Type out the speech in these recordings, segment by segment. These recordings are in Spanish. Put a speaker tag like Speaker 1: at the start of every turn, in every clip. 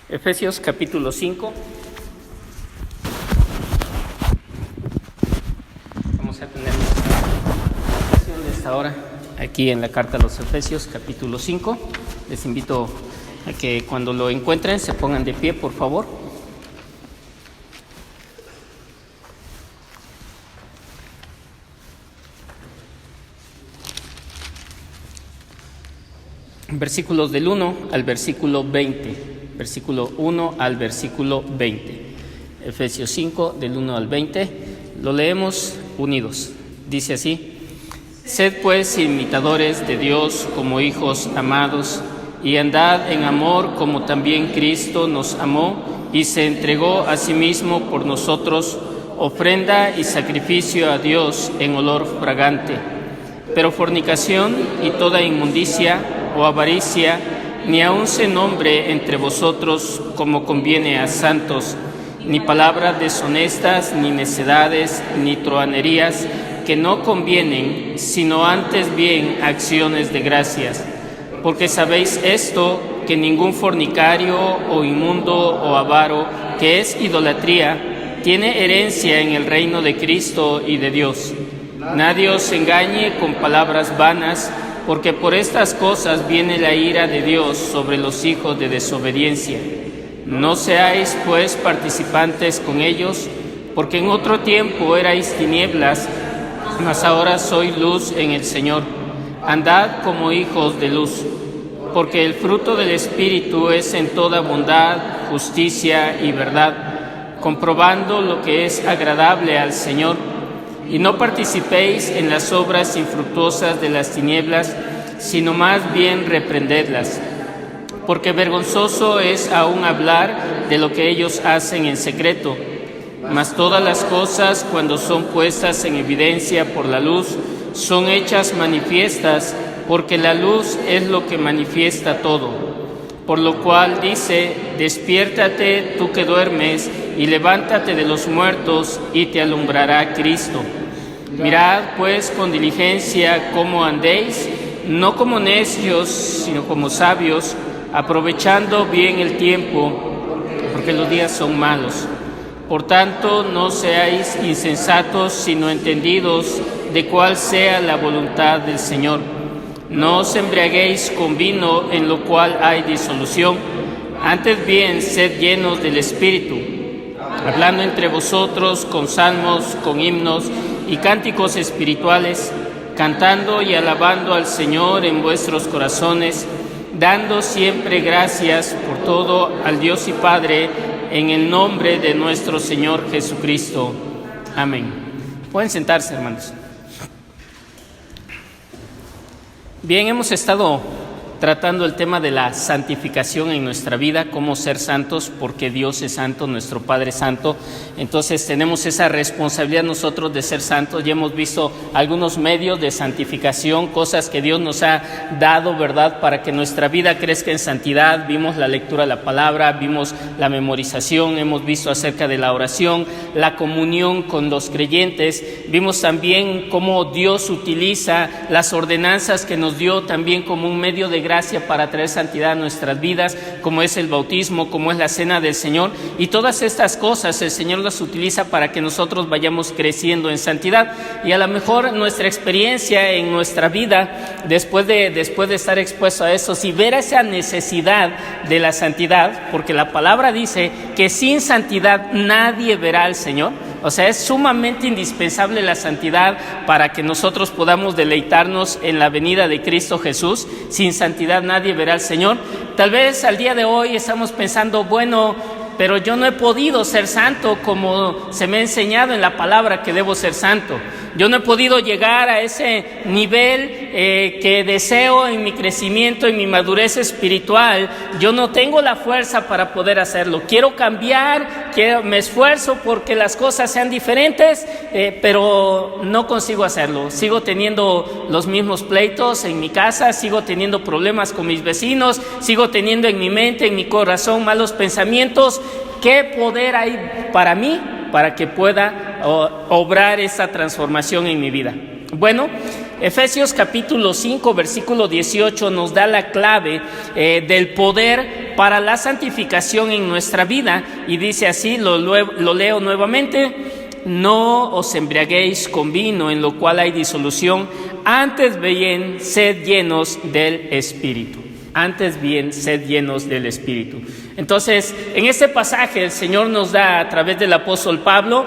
Speaker 1: Efesios capítulo 5. Vamos a tener la sesión de esta hora aquí en la carta a los Efesios capítulo 5. Les invito a que cuando lo encuentren se pongan de pie, por favor. Versículos del 1 al versículo 20. Versículo 1 al versículo 20. Efesios 5, del 1 al 20. Lo leemos unidos. Dice así: Sed pues imitadores de Dios como hijos amados, y andad en amor como también Cristo nos amó y se entregó a sí mismo por nosotros, ofrenda y sacrificio a Dios en olor fragante. Pero fornicación y toda inmundicia o avaricia ni aun se nombre entre vosotros como conviene a santos, ni palabras deshonestas, ni necedades, ni truhanerías que no convienen, sino antes bien acciones de gracias. Porque sabéis esto, que ningún fornicario o inmundo o avaro, que es idolatría, tiene herencia en el reino de Cristo y de Dios. Nadie os engañe con palabras vanas, porque por estas cosas viene la ira de Dios sobre los hijos de desobediencia. No seáis pues participantes con ellos, porque en otro tiempo erais tinieblas, mas ahora sois luz en el Señor. Andad como hijos de luz, porque el fruto del Espíritu es en toda bondad, justicia y verdad, comprobando lo que es agradable al Señor. Y no participéis en las obras infructuosas de las tinieblas, sino más bien reprendedlas. Porque vergonzoso es aún hablar de lo que ellos hacen en secreto. Mas todas las cosas, cuando son puestas en evidencia por la luz, son hechas manifiestas, porque la luz es lo que manifiesta todo. Por lo cual dice: despiértate tú que duermes, y levántate de los muertos, y te alumbrará Cristo. Mirad pues con diligencia cómo andéis, no como necios, sino como sabios, aprovechando bien el tiempo, porque los días son malos. Por tanto, no seáis insensatos, sino entendidos de cuál sea la voluntad del Señor. No os embriaguéis con vino, en lo cual hay disolución, antes bien sed llenos del Espíritu, hablando entre vosotros con salmos, con himnos y cánticos espirituales, cantando y alabando al Señor en vuestros corazones, dando siempre gracias por todo al Dios y Padre, en el nombre de nuestro Señor Jesucristo. Amén. Pueden sentarse, hermanos. Bien, hemos estado tratando el tema de la santificación en nuestra vida, cómo ser santos, porque Dios es santo, nuestro Padre es santo. Entonces tenemos esa responsabilidad nosotros de ser santos. Ya hemos visto algunos medios de santificación, cosas que Dios nos ha dado, ¿verdad?, para que nuestra vida crezca en santidad. Vimos la lectura de la palabra, vimos la memorización, hemos visto acerca de la oración, la comunión con los creyentes. Vimos también cómo Dios utiliza las ordenanzas que nos dio también como un medio de gracia para traer santidad a nuestras vidas, como es el bautismo, como es la cena del Señor, y todas estas cosas el Señor las utiliza para que nosotros vayamos creciendo en santidad. Y a lo mejor nuestra experiencia en nuestra vida, después de estar expuesto a eso, si ver esa necesidad de la santidad, porque la palabra dice que sin santidad nadie verá al Señor. O sea, es sumamente indispensable la santidad para que nosotros podamos deleitarnos en la venida de Cristo Jesús. Sin santidad nadie verá al Señor. Tal vez al día de hoy estamos pensando, bueno, pero yo no he podido ser santo como se me ha enseñado en la palabra que debo ser santo. Yo no he podido llegar a ese nivel que deseo en mi crecimiento, en mi madurez espiritual. Yo no tengo la fuerza para poder hacerlo. Quiero cambiar, me esfuerzo porque las cosas sean diferentes, pero no consigo hacerlo. Sigo teniendo los mismos pleitos en mi casa, sigo teniendo problemas con mis vecinos, sigo teniendo en mi mente, en mi corazón, malos pensamientos. ¿Qué poder hay para mí para que pueda obrar esa transformación en mi vida? Bueno, Efesios capítulo 5, versículo 18 nos da la clave del poder para la santificación en nuestra vida. Y dice así, lo leo nuevamente: no os embriaguéis con vino, en lo cual hay disolución, antes bien sed llenos del Espíritu. Antes bien, sed llenos del Espíritu. Entonces, en este pasaje el Señor nos da, a través del apóstol Pablo,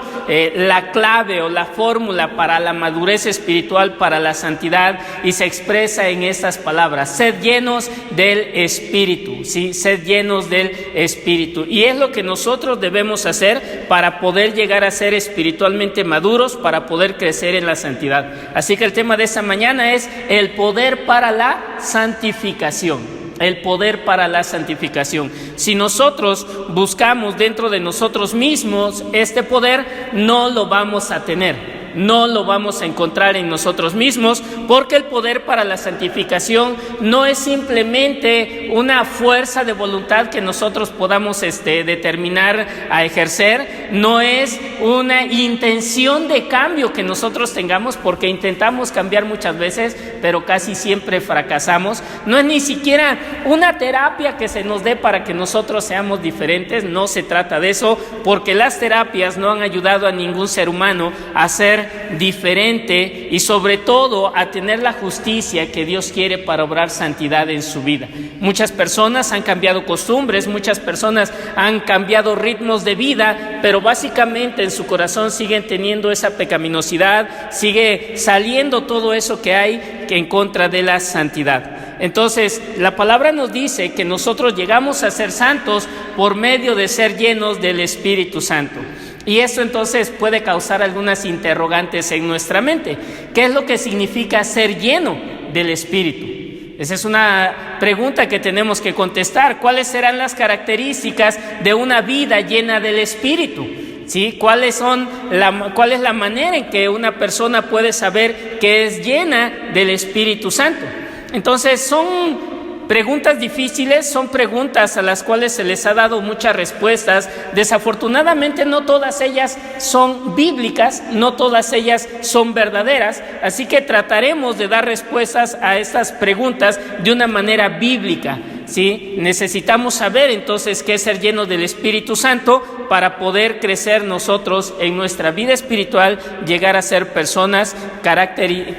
Speaker 1: la clave o la fórmula para la madurez espiritual, para la santidad, y se expresa en estas palabras: sed llenos del Espíritu, ¿sí? Sed llenos del Espíritu. Y es lo que nosotros debemos hacer para poder llegar a ser espiritualmente maduros, para poder crecer en la santidad. Así que el tema de esta mañana es el poder para la santificación. El poder para la santificación. Si nosotros buscamos dentro de nosotros mismos este poder, no lo vamos a tener. No lo vamos a encontrar en nosotros mismos, porque el poder para la santificación no es simplemente una fuerza de voluntad que nosotros podamos determinar a ejercer, no es una intención de cambio que nosotros tengamos, porque intentamos cambiar muchas veces, pero casi siempre fracasamos. No es ni siquiera una terapia que se nos dé para que nosotros seamos diferentes, no se trata de eso, porque las terapias no han ayudado a ningún ser humano a ser diferente y sobre todo a tener la justicia que Dios quiere para obrar santidad en su vida. Muchas personas han cambiado costumbres, muchas personas han cambiado ritmos de vida, pero básicamente en su corazón siguen teniendo esa pecaminosidad, sigue saliendo todo eso que hay en contra de la santidad. Entonces, la palabra nos dice que nosotros llegamos a ser santos por medio de ser llenos del Espíritu Santo. Y esto entonces puede causar algunas interrogantes en nuestra mente. ¿Qué es lo que significa ser lleno del Espíritu? Esa es una pregunta que tenemos que contestar. ¿Cuáles serán las características de una vida llena del Espíritu? ¿Sí? ¿Cuál es la manera en que una persona puede saber que es llena del Espíritu Santo? Entonces, son preguntas difíciles, son preguntas a las cuales se les ha dado muchas respuestas. Desafortunadamente no todas ellas son bíblicas, no todas ellas son verdaderas, así que trataremos de dar respuestas a estas preguntas de una manera bíblica, ¿sí? Necesitamos saber entonces qué es ser lleno del Espíritu Santo para poder crecer nosotros en nuestra vida espiritual, llegar a ser personas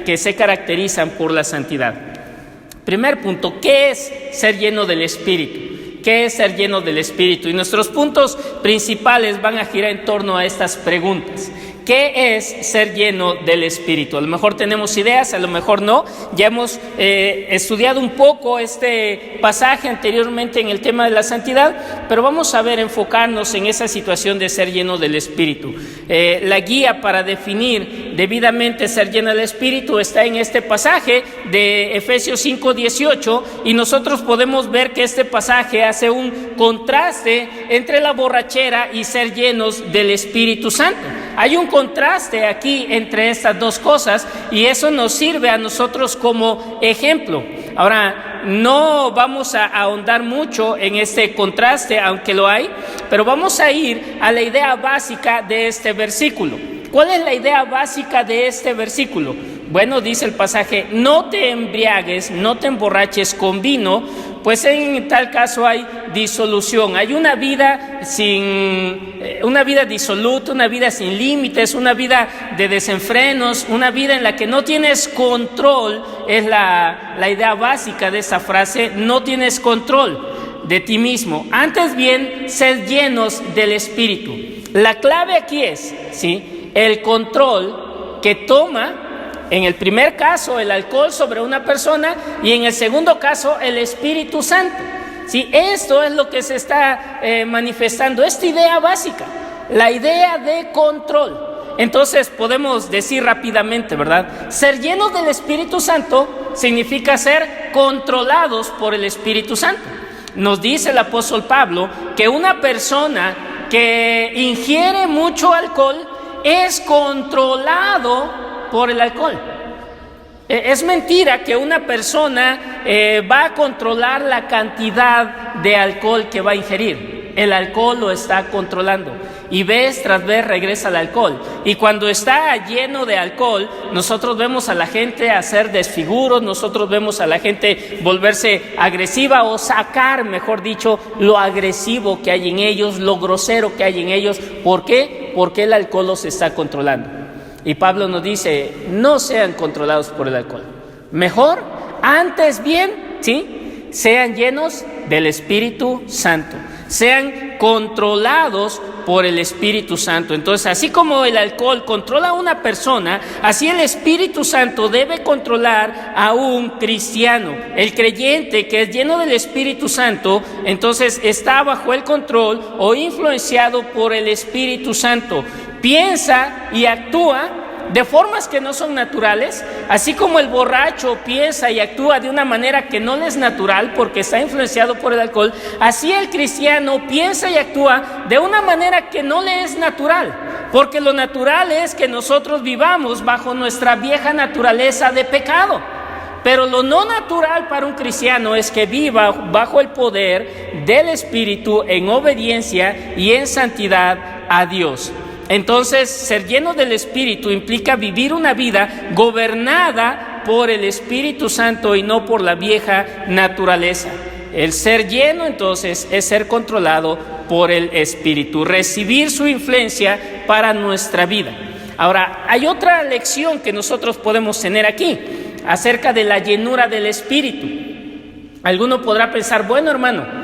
Speaker 1: que se caracterizan por la santidad. Primer punto, ¿qué es ser lleno del Espíritu? ¿Qué es ser lleno del Espíritu? Y nuestros puntos principales van a girar en torno a estas preguntas. ¿Qué es ser lleno del Espíritu? A lo mejor tenemos ideas, a lo mejor no. Ya hemos estudiado un poco este pasaje anteriormente en el tema de la santidad, pero vamos a enfocarnos en esa situación de ser lleno del Espíritu. La guía para definir debidamente ser lleno del Espíritu está en este pasaje de Efesios 5:18, y nosotros podemos ver que este pasaje hace un contraste entre la borrachera y ser llenos del Espíritu Santo. Hay un contraste aquí entre estas dos cosas, y eso nos sirve a nosotros como ejemplo. Ahora, no vamos a ahondar mucho en este contraste, aunque lo hay, pero vamos a ir a la idea básica de este versículo. ¿Cuál es la idea básica de este versículo? Bueno, dice el pasaje: no te embriagues, no te emborraches con vino, pues en tal caso hay disolución. Hay una vida disoluta, una vida sin límites, una vida de desenfrenos, una vida en la que no tienes control. Es la idea básica de esa frase: no tienes control de ti mismo. Antes bien, sed llenos del Espíritu. La clave aquí es, ¿sí?, el control que toma, en el primer caso, el alcohol sobre una persona, y en el segundo caso, el Espíritu Santo. ¿Sí? Esto es lo que se está manifestando, esta idea básica, la idea de control. Entonces podemos decir rápidamente, ¿verdad? Ser llenos del Espíritu Santo significa ser controlados por el Espíritu Santo. Nos dice el apóstol Pablo que una persona que ingiere mucho alcohol es controlado por el alcohol. Es mentira que una persona va a controlar la cantidad de alcohol que va a ingerir. El alcohol lo está controlando. y vez tras vez regresa al alcohol. Y cuando está lleno de alcohol, nosotros vemos a la gente hacer desfiguros, nosotros vemos a la gente volverse agresiva o sacar, mejor dicho, lo agresivo que hay en ellos, lo grosero que hay en ellos. ¿Por qué? Porque el alcohol los está controlando. Y Pablo nos dice, no sean controlados por el alcohol. Mejor, antes bien, ¿sí?, sean llenos del Espíritu Santo. Sean controlados por el Espíritu Santo. Entonces, así como el alcohol controla a una persona, así el Espíritu Santo debe controlar a un cristiano. El creyente que es lleno del Espíritu Santo, entonces está bajo el control o influenciado por el Espíritu Santo. Piensa y actúa de formas que no son naturales, así como el borracho piensa y actúa de una manera que no le es natural porque está influenciado por el alcohol, así el cristiano piensa y actúa de una manera que no le es natural, porque lo natural es que nosotros vivamos bajo nuestra vieja naturaleza de pecado. Pero lo no natural para un cristiano es que viva bajo el poder del Espíritu en obediencia y en santidad a Dios. Entonces, ser lleno del Espíritu implica vivir una vida gobernada por el Espíritu Santo y no por la vieja naturaleza. El ser lleno, entonces, es ser controlado por el Espíritu, recibir su influencia para nuestra vida. Ahora, hay otra lección que nosotros podemos tener aquí, acerca de la llenura del Espíritu. Alguno podrá pensar, bueno, hermano,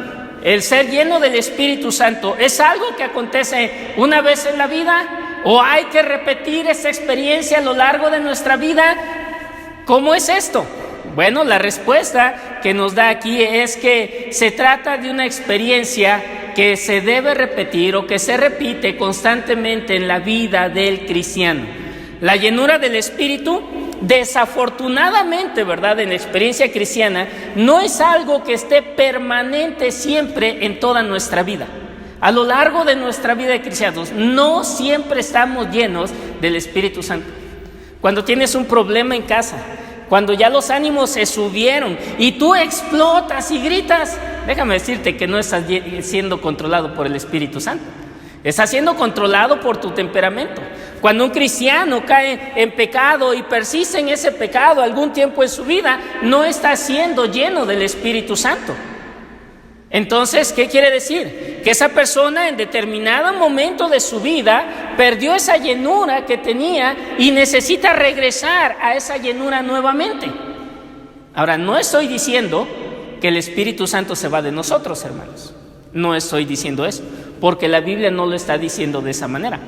Speaker 1: el ser lleno del Espíritu Santo ¿es algo que acontece una vez en la vida? ¿O hay que repetir esa experiencia a lo largo de nuestra vida? ¿Cómo es esto? Bueno, la respuesta que nos da aquí es que se trata de una experiencia que se debe repetir o que se repite constantemente en la vida del cristiano. La llenura del Espíritu, desafortunadamente, ¿verdad?, en la experiencia cristiana, no es algo que esté permanente siempre en toda nuestra vida. A lo largo de nuestra vida de cristianos, no siempre estamos llenos del Espíritu Santo. Cuando tienes un problema en casa, cuando ya los ánimos se subieron y tú explotas y gritas, déjame decirte que no estás siendo controlado por el Espíritu Santo. Estás siendo controlado por tu temperamento. Cuando un cristiano cae en pecado y persiste en ese pecado algún tiempo en su vida, no está siendo lleno del Espíritu Santo. Entonces, ¿qué quiere decir? Que esa persona en determinado momento de su vida perdió esa llenura que tenía y necesita regresar a esa llenura nuevamente. Ahora, no estoy diciendo que el Espíritu Santo se va de nosotros, hermanos. No estoy diciendo eso, porque la Biblia no lo está diciendo de esa manera.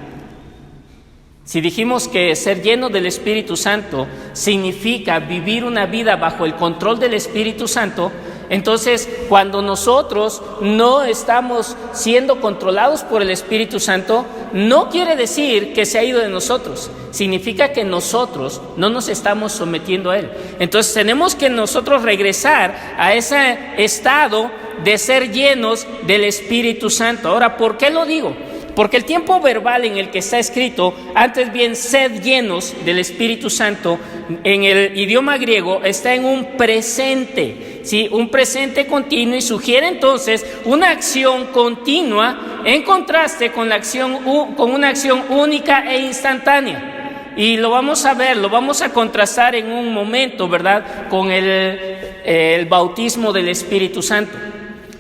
Speaker 1: Si dijimos que ser lleno del Espíritu Santo significa vivir una vida bajo el control del Espíritu Santo, entonces cuando nosotros no estamos siendo controlados por el Espíritu Santo, no quiere decir que se ha ido de nosotros, significa que nosotros no nos estamos sometiendo a Él. Entonces tenemos que nosotros regresar a ese estado de ser llenos del Espíritu Santo. Ahora, ¿por qué lo digo? Porque el tiempo verbal en el que está escrito, antes bien, sed llenos del Espíritu Santo, en el idioma griego está en un presente, ¿sí? Un presente continuo, y sugiere entonces una acción continua en contraste con una acción única e instantánea. Y lo vamos a ver, lo vamos a contrastar en un momento, ¿verdad?, con el bautismo del Espíritu Santo.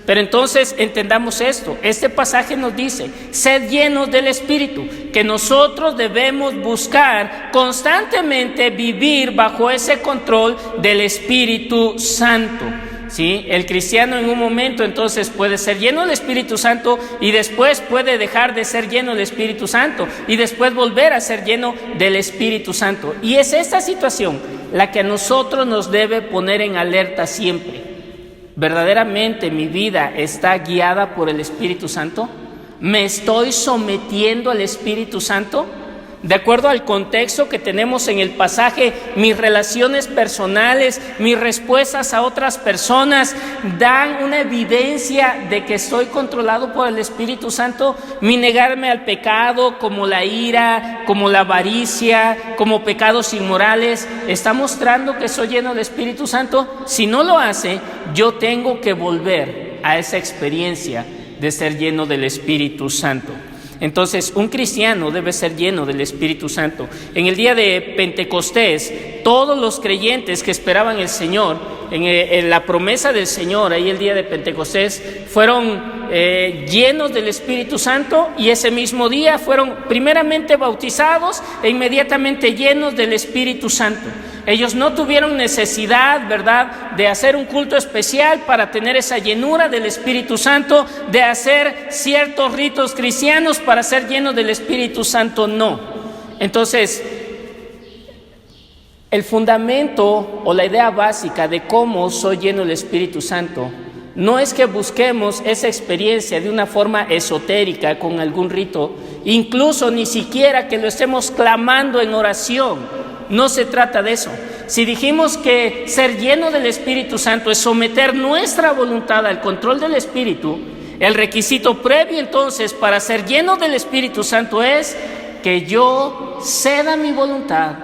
Speaker 1: Pero entonces entendamos esto, este pasaje nos dice, sed llenos del Espíritu, que nosotros debemos buscar constantemente vivir bajo ese control del Espíritu Santo. ¿Sí? El cristiano en un momento entonces puede ser lleno del Espíritu Santo y después puede dejar de ser lleno del Espíritu Santo y después volver a ser lleno del Espíritu Santo. Y es esta situación la que a nosotros nos debe poner en alerta siempre. ¿Verdaderamente mi vida está guiada por el Espíritu Santo? ¿Me estoy sometiendo al Espíritu Santo? De acuerdo al contexto que tenemos en el pasaje, mis relaciones personales, mis respuestas a otras personas dan una evidencia de que estoy controlado por el Espíritu Santo. Mi negarme al pecado, como la ira, como la avaricia, como pecados inmorales, ¿está mostrando que soy lleno del Espíritu Santo? Si no lo hace, yo tengo que volver a esa experiencia de ser lleno del Espíritu Santo. Entonces, un cristiano debe ser lleno del Espíritu Santo. En el día de Pentecostés, todos los creyentes que esperaban el Señor, en la promesa del Señor, ahí el día de Pentecostés, fueron llenos del Espíritu Santo, y ese mismo día fueron primeramente bautizados e inmediatamente llenos del Espíritu Santo. Ellos no tuvieron necesidad, ¿verdad?, de hacer un culto especial para tener esa llenura del Espíritu Santo, de hacer ciertos ritos cristianos para ser llenos del Espíritu Santo, no. Entonces, el fundamento o la idea básica de cómo soy lleno del Espíritu Santo no es que busquemos esa experiencia de una forma esotérica con algún rito, incluso ni siquiera que lo estemos clamando en oración. No se trata de eso. Si dijimos que ser lleno del Espíritu Santo es someter nuestra voluntad al control del Espíritu, el requisito previo entonces para ser lleno del Espíritu Santo es que yo ceda mi voluntad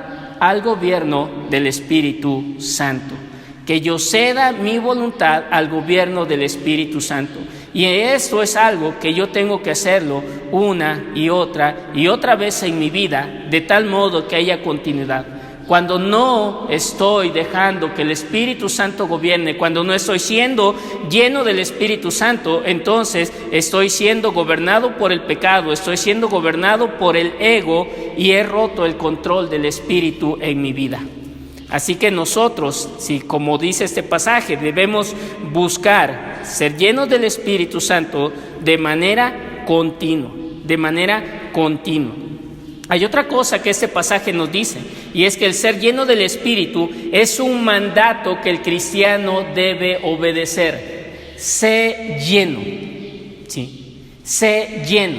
Speaker 1: al gobierno del Espíritu Santo. Que yo ceda mi voluntad al gobierno del Espíritu Santo. Y esto es algo que yo tengo que hacerlo una y otra vez en mi vida, de tal modo que haya continuidad. Cuando no estoy dejando que el Espíritu Santo gobierne, cuando no estoy siendo lleno del Espíritu Santo, entonces estoy siendo gobernado por el pecado, estoy siendo gobernado por el ego y he roto el control del Espíritu en mi vida. Así que nosotros, si como dice este pasaje, debemos buscar ser llenos del Espíritu Santo de manera continua, Hay otra cosa que este pasaje nos dice, y es que el ser lleno del Espíritu es un mandato que el cristiano debe obedecer. Sé lleno, ¿sí? Sé lleno.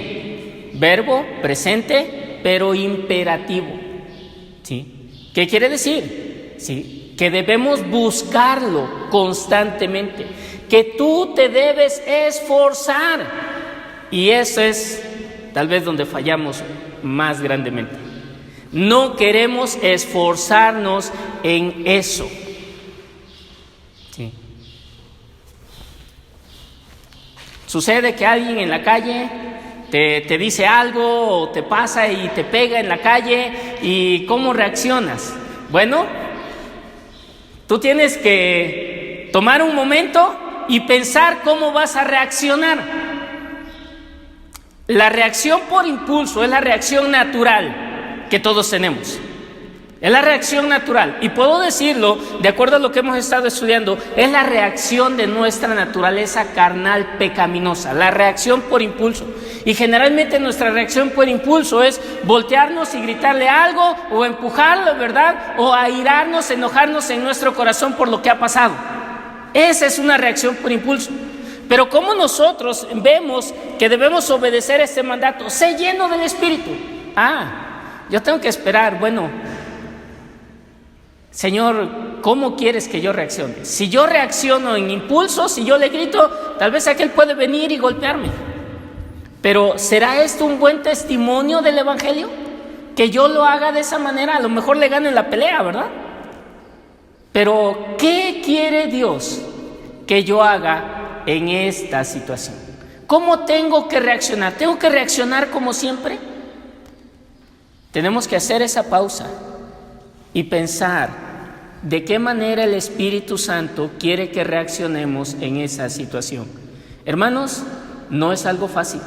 Speaker 1: Verbo presente, pero imperativo, ¿sí? ¿Qué quiere decir? ¿Sí? Que debemos buscarlo constantemente, que tú te debes esforzar. Y eso es tal vez donde fallamos más grandemente. No queremos esforzarnos en eso. ¿Sí? Sucede que alguien en la calle te dice algo o te pasa y te pega en la calle, y ¿cómo reaccionas? Bueno, tú tienes que tomar un momento y pensar cómo vas a reaccionar. La reacción por impulso es la reacción natural que todos tenemos. Es la reacción natural. Y puedo decirlo, de acuerdo a lo que hemos estado estudiando, es la reacción de nuestra naturaleza carnal pecaminosa. La reacción por impulso. Y generalmente nuestra reacción por impulso es voltearnos y gritarle algo, o empujarlo, ¿verdad? O airarnos, enojarnos en nuestro corazón por lo que ha pasado. Esa es una reacción por impulso. Pero ¿cómo nosotros vemos que debemos obedecer este mandato? Sé lleno del Espíritu. Yo tengo que esperar. Bueno, Señor, ¿cómo quieres que yo reaccione? Si yo reacciono en impulso, si yo le grito, tal vez aquel puede venir y golpearme. Pero ¿será esto un buen testimonio del Evangelio? Que yo lo haga de esa manera, a lo mejor le gane la pelea, ¿verdad? Pero ¿qué quiere Dios que yo haga en esta situación? ¿Cómo tengo que reaccionar? ¿Tengo que reaccionar como siempre? Tenemos que hacer esa pausa y pensar de qué manera el Espíritu Santo quiere que reaccionemos en esa situación. Hermanos, no es algo fácil.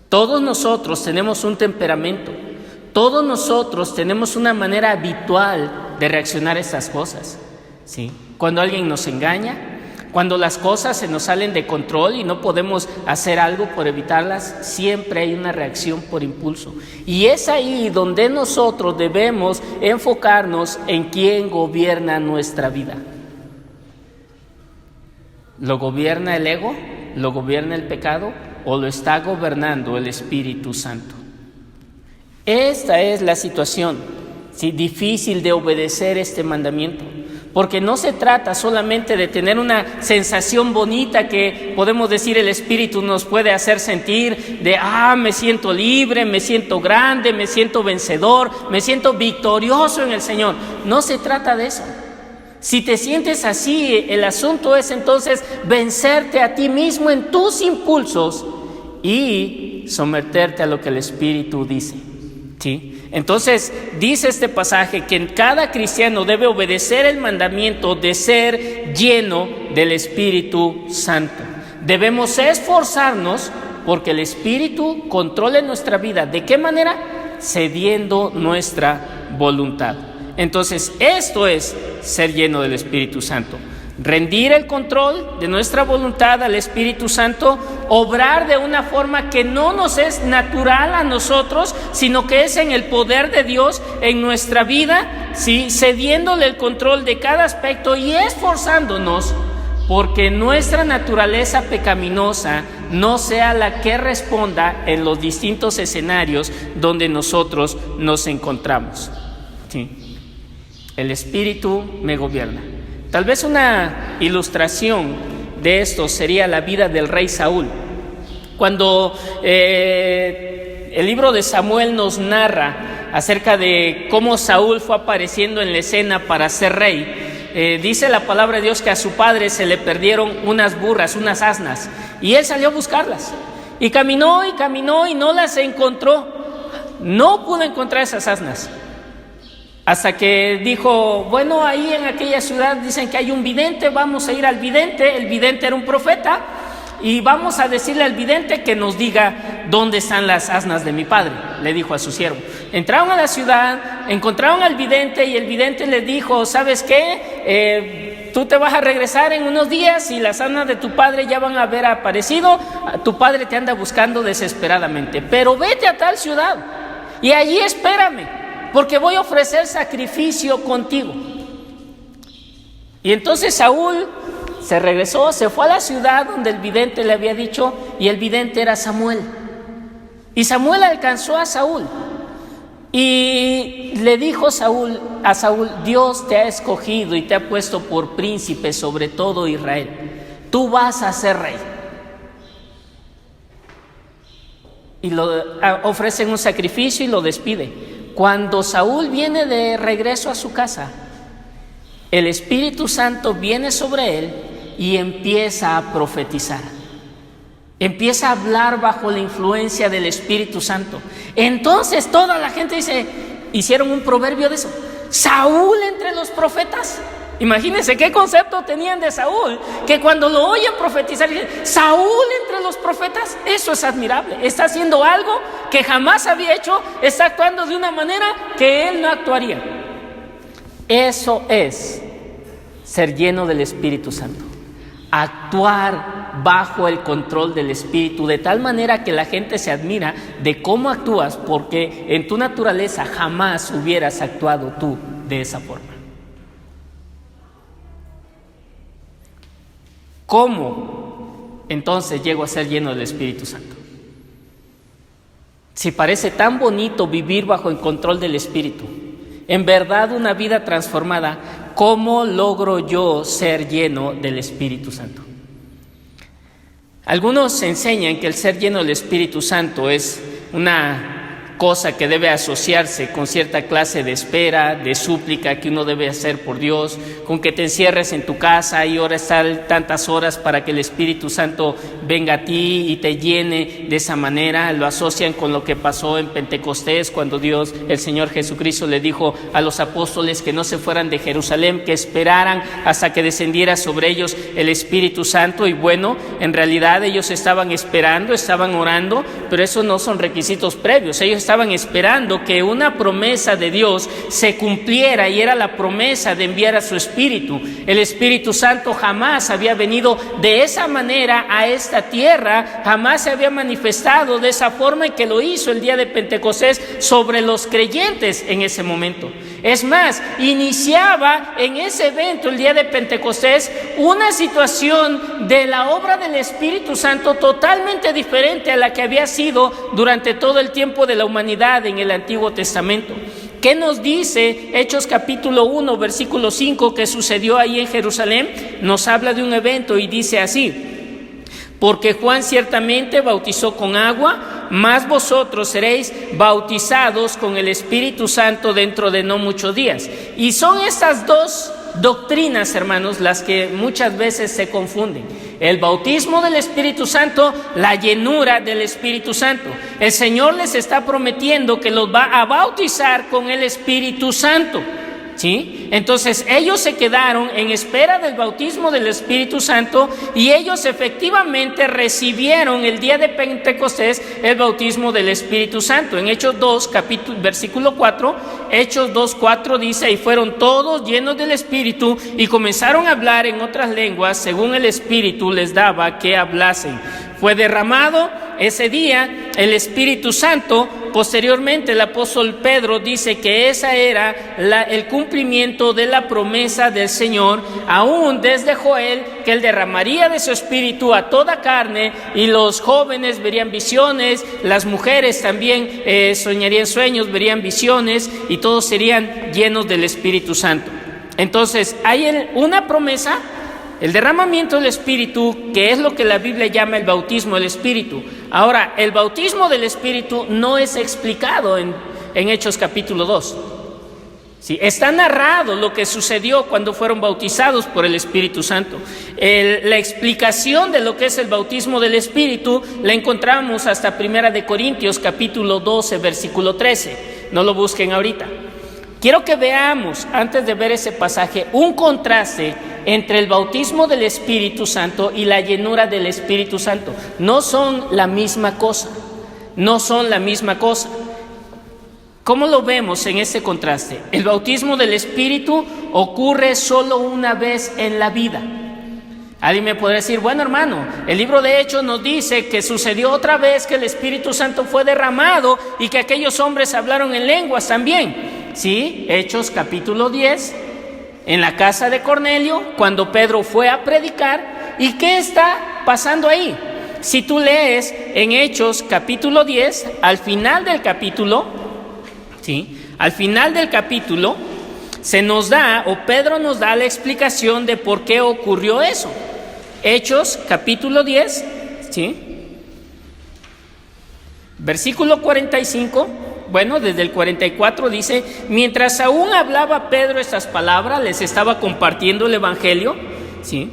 Speaker 1: Todos nosotros tenemos un temperamento, todos nosotros tenemos una manera habitual de reaccionar a estas cosas, ¿sí? Cuando alguien nos engaña, cuando las cosas se nos salen de control y no podemos hacer algo por evitarlas, siempre hay una reacción por impulso. Y es ahí donde nosotros debemos enfocarnos en quién gobierna nuestra vida. ¿Lo gobierna el ego? ¿Lo gobierna el pecado? ¿O lo está gobernando el Espíritu Santo? Esta es la situación, ¿sí?, difícil de obedecer este mandamiento. Porque no se trata solamente de tener una sensación bonita que podemos decir el Espíritu nos puede hacer sentir de me siento libre, me siento grande, me siento vencedor, me siento victorioso en el Señor. No se trata de eso. Si te sientes así, el asunto es entonces vencerte a ti mismo en tus impulsos y someterte a lo que el Espíritu dice. ¿Sí? Entonces dice este pasaje que cada cristiano debe obedecer el mandamiento de ser lleno del Espíritu Santo. Debemos esforzarnos porque el Espíritu controle nuestra vida. ¿De qué manera? Cediendo nuestra voluntad. Entonces esto es ser lleno del Espíritu Santo. Rendir el control de nuestra voluntad al Espíritu Santo, obrar de una forma que no nos es natural a nosotros, sino que es en el poder de Dios en nuestra vida, ¿sí? Cediéndole el control de cada aspecto y esforzándonos porque nuestra naturaleza pecaminosa no sea la que responda en los distintos escenarios donde nosotros nos encontramos. ¿Sí? El Espíritu me gobierna. Tal vez una ilustración de esto sería la vida del rey Saúl. Cuando el libro de Samuel nos narra acerca de cómo Saúl fue apareciendo en la escena para ser rey, dice la palabra de Dios que a su padre se le perdieron unas burras, unas asnas, y él salió a buscarlas. Y caminó y no las encontró. No pudo encontrar esas asnas. Hasta que dijo, bueno, ahí en aquella ciudad dicen que hay un vidente, vamos a ir al vidente. El vidente era un profeta y vamos a decirle al vidente que nos diga dónde están las asnas de mi padre, le dijo a su siervo. Entraron a la ciudad, encontraron al vidente y el vidente le dijo, ¿sabes qué? Tú te vas a regresar en unos días y las asnas de tu padre ya van a haber aparecido. Tu padre te anda buscando desesperadamente, pero vete a tal ciudad y allí espérame, porque voy a ofrecer sacrificio contigo. Y entonces Saúl se regresó, se fue a la ciudad donde el vidente le había dicho, y el vidente era Samuel. Y Samuel alcanzó a Saúl y le dijo a Saúl, Dios te ha escogido y te ha puesto por príncipe sobre todo Israel. Tú vas a ser rey. Y lo ofrecen un sacrificio y lo despide. Cuando Saúl viene de regreso a su casa, el Espíritu Santo viene sobre él y empieza a profetizar. Empieza a hablar bajo la influencia del Espíritu Santo. Entonces toda la gente dice, hicieron un proverbio de eso. Saúl entre los profetas. Imagínense qué concepto tenían de Saúl, que cuando lo oyen profetizar, dicen, Saúl entre los profetas. Eso es admirable. Está haciendo algo que jamás había hecho, está actuando de una manera que él no actuaría. Eso es ser lleno del Espíritu Santo. Actuar bajo el control del Espíritu, de tal manera que la gente se admira de cómo actúas, porque en tu naturaleza jamás hubieras actuado tú de esa forma. ¿Cómo entonces llego a ser lleno del Espíritu Santo? Si parece tan bonito vivir bajo el control del Espíritu, en verdad una vida transformada, ¿cómo logro yo ser lleno del Espíritu Santo? Algunos enseñan que el ser lleno del Espíritu Santo es una cosa que debe asociarse con cierta clase de espera, de súplica que uno debe hacer por Dios, con que te encierres en tu casa y oras tantas horas para que el Espíritu Santo venga a ti y te llene de esa manera. Lo asocian con lo que pasó en Pentecostés, cuando Dios, el Señor Jesucristo, le dijo a los apóstoles que no se fueran de Jerusalén, que esperaran hasta que descendiera sobre ellos el Espíritu Santo. Y bueno, en realidad ellos estaban esperando, estaban orando, pero esos no son requisitos previos. Ellos estaban esperando que una promesa de Dios se cumpliera, y era la promesa de enviar a su Espíritu. El Espíritu Santo jamás había venido de esa manera a esta tierra, jamás se había manifestado de esa forma, en que lo hizo el día de Pentecostés sobre los creyentes en ese momento. Es más, iniciaba en ese evento, el día de Pentecostés, una situación de la obra del Espíritu Santo totalmente diferente a la que había sido durante todo el tiempo de la humanidad en el Antiguo Testamento. ¿Qué nos dice Hechos capítulo 1, versículo 5, que sucedió ahí en Jerusalén? Nos habla de un evento y dice así: porque Juan ciertamente bautizó con agua, mas vosotros seréis bautizados con el Espíritu Santo dentro de no muchos días. Y son estas dos doctrinas, hermanos, las que muchas veces se confunden. el bautismo del Espíritu Santo, la llenura del Espíritu Santo. El Señor les está prometiendo que los va a bautizar con el Espíritu Santo, ¿sí? Entonces ellos se quedaron en espera del bautismo del Espíritu Santo y ellos efectivamente recibieron el día de Pentecostés el bautismo del Espíritu Santo. En Hechos 2, versículo 4, Hechos 2:4 dice: y fueron todos llenos del Espíritu y comenzaron a hablar en otras lenguas según el Espíritu les daba que hablasen. Fue derramado ese día el Espíritu Santo. Posteriormente el apóstol Pedro dice que esa era el cumplimiento de la promesa del Señor, aún desde Joel, que Él derramaría de su Espíritu a toda carne, y los jóvenes verían visiones, las mujeres también soñarían sueños, verían visiones, y todos serían llenos del Espíritu Santo. Entonces hay una promesa, el derramamiento del Espíritu, que es lo que la Biblia llama el bautismo del Espíritu. Ahora, el bautismo del Espíritu no es explicado en Hechos capítulo 2. Sí, está narrado lo que sucedió cuando fueron bautizados por el Espíritu Santo. La explicación de lo que es el bautismo del Espíritu la encontramos hasta 1 Corintios capítulo 12, versículo 13. No lo busquen ahorita. Quiero que veamos, antes de ver ese pasaje, un contraste entre el bautismo del Espíritu Santo y la llenura del Espíritu Santo. No son la misma cosa, no son la misma cosa. ¿Cómo lo vemos en ese contraste? El bautismo del Espíritu ocurre solo una vez en la vida. Alguien me podrá decir: bueno, hermano, el libro de Hechos nos dice que sucedió otra vez que el Espíritu Santo fue derramado y que aquellos hombres hablaron en lenguas también. Sí, Hechos capítulo 10, en la casa de Cornelio, cuando Pedro fue a predicar. ¿Y qué está pasando ahí? Si tú lees en Hechos capítulo 10, al final del capítulo, ¿sí? Al final del capítulo se nos da, o Pedro nos da la explicación de por qué ocurrió eso. Hechos capítulo 10, ¿sí? Versículo 45. Bueno, desde el 44 dice: mientras aún hablaba Pedro estas palabras, les estaba compartiendo el Evangelio, ¿sí?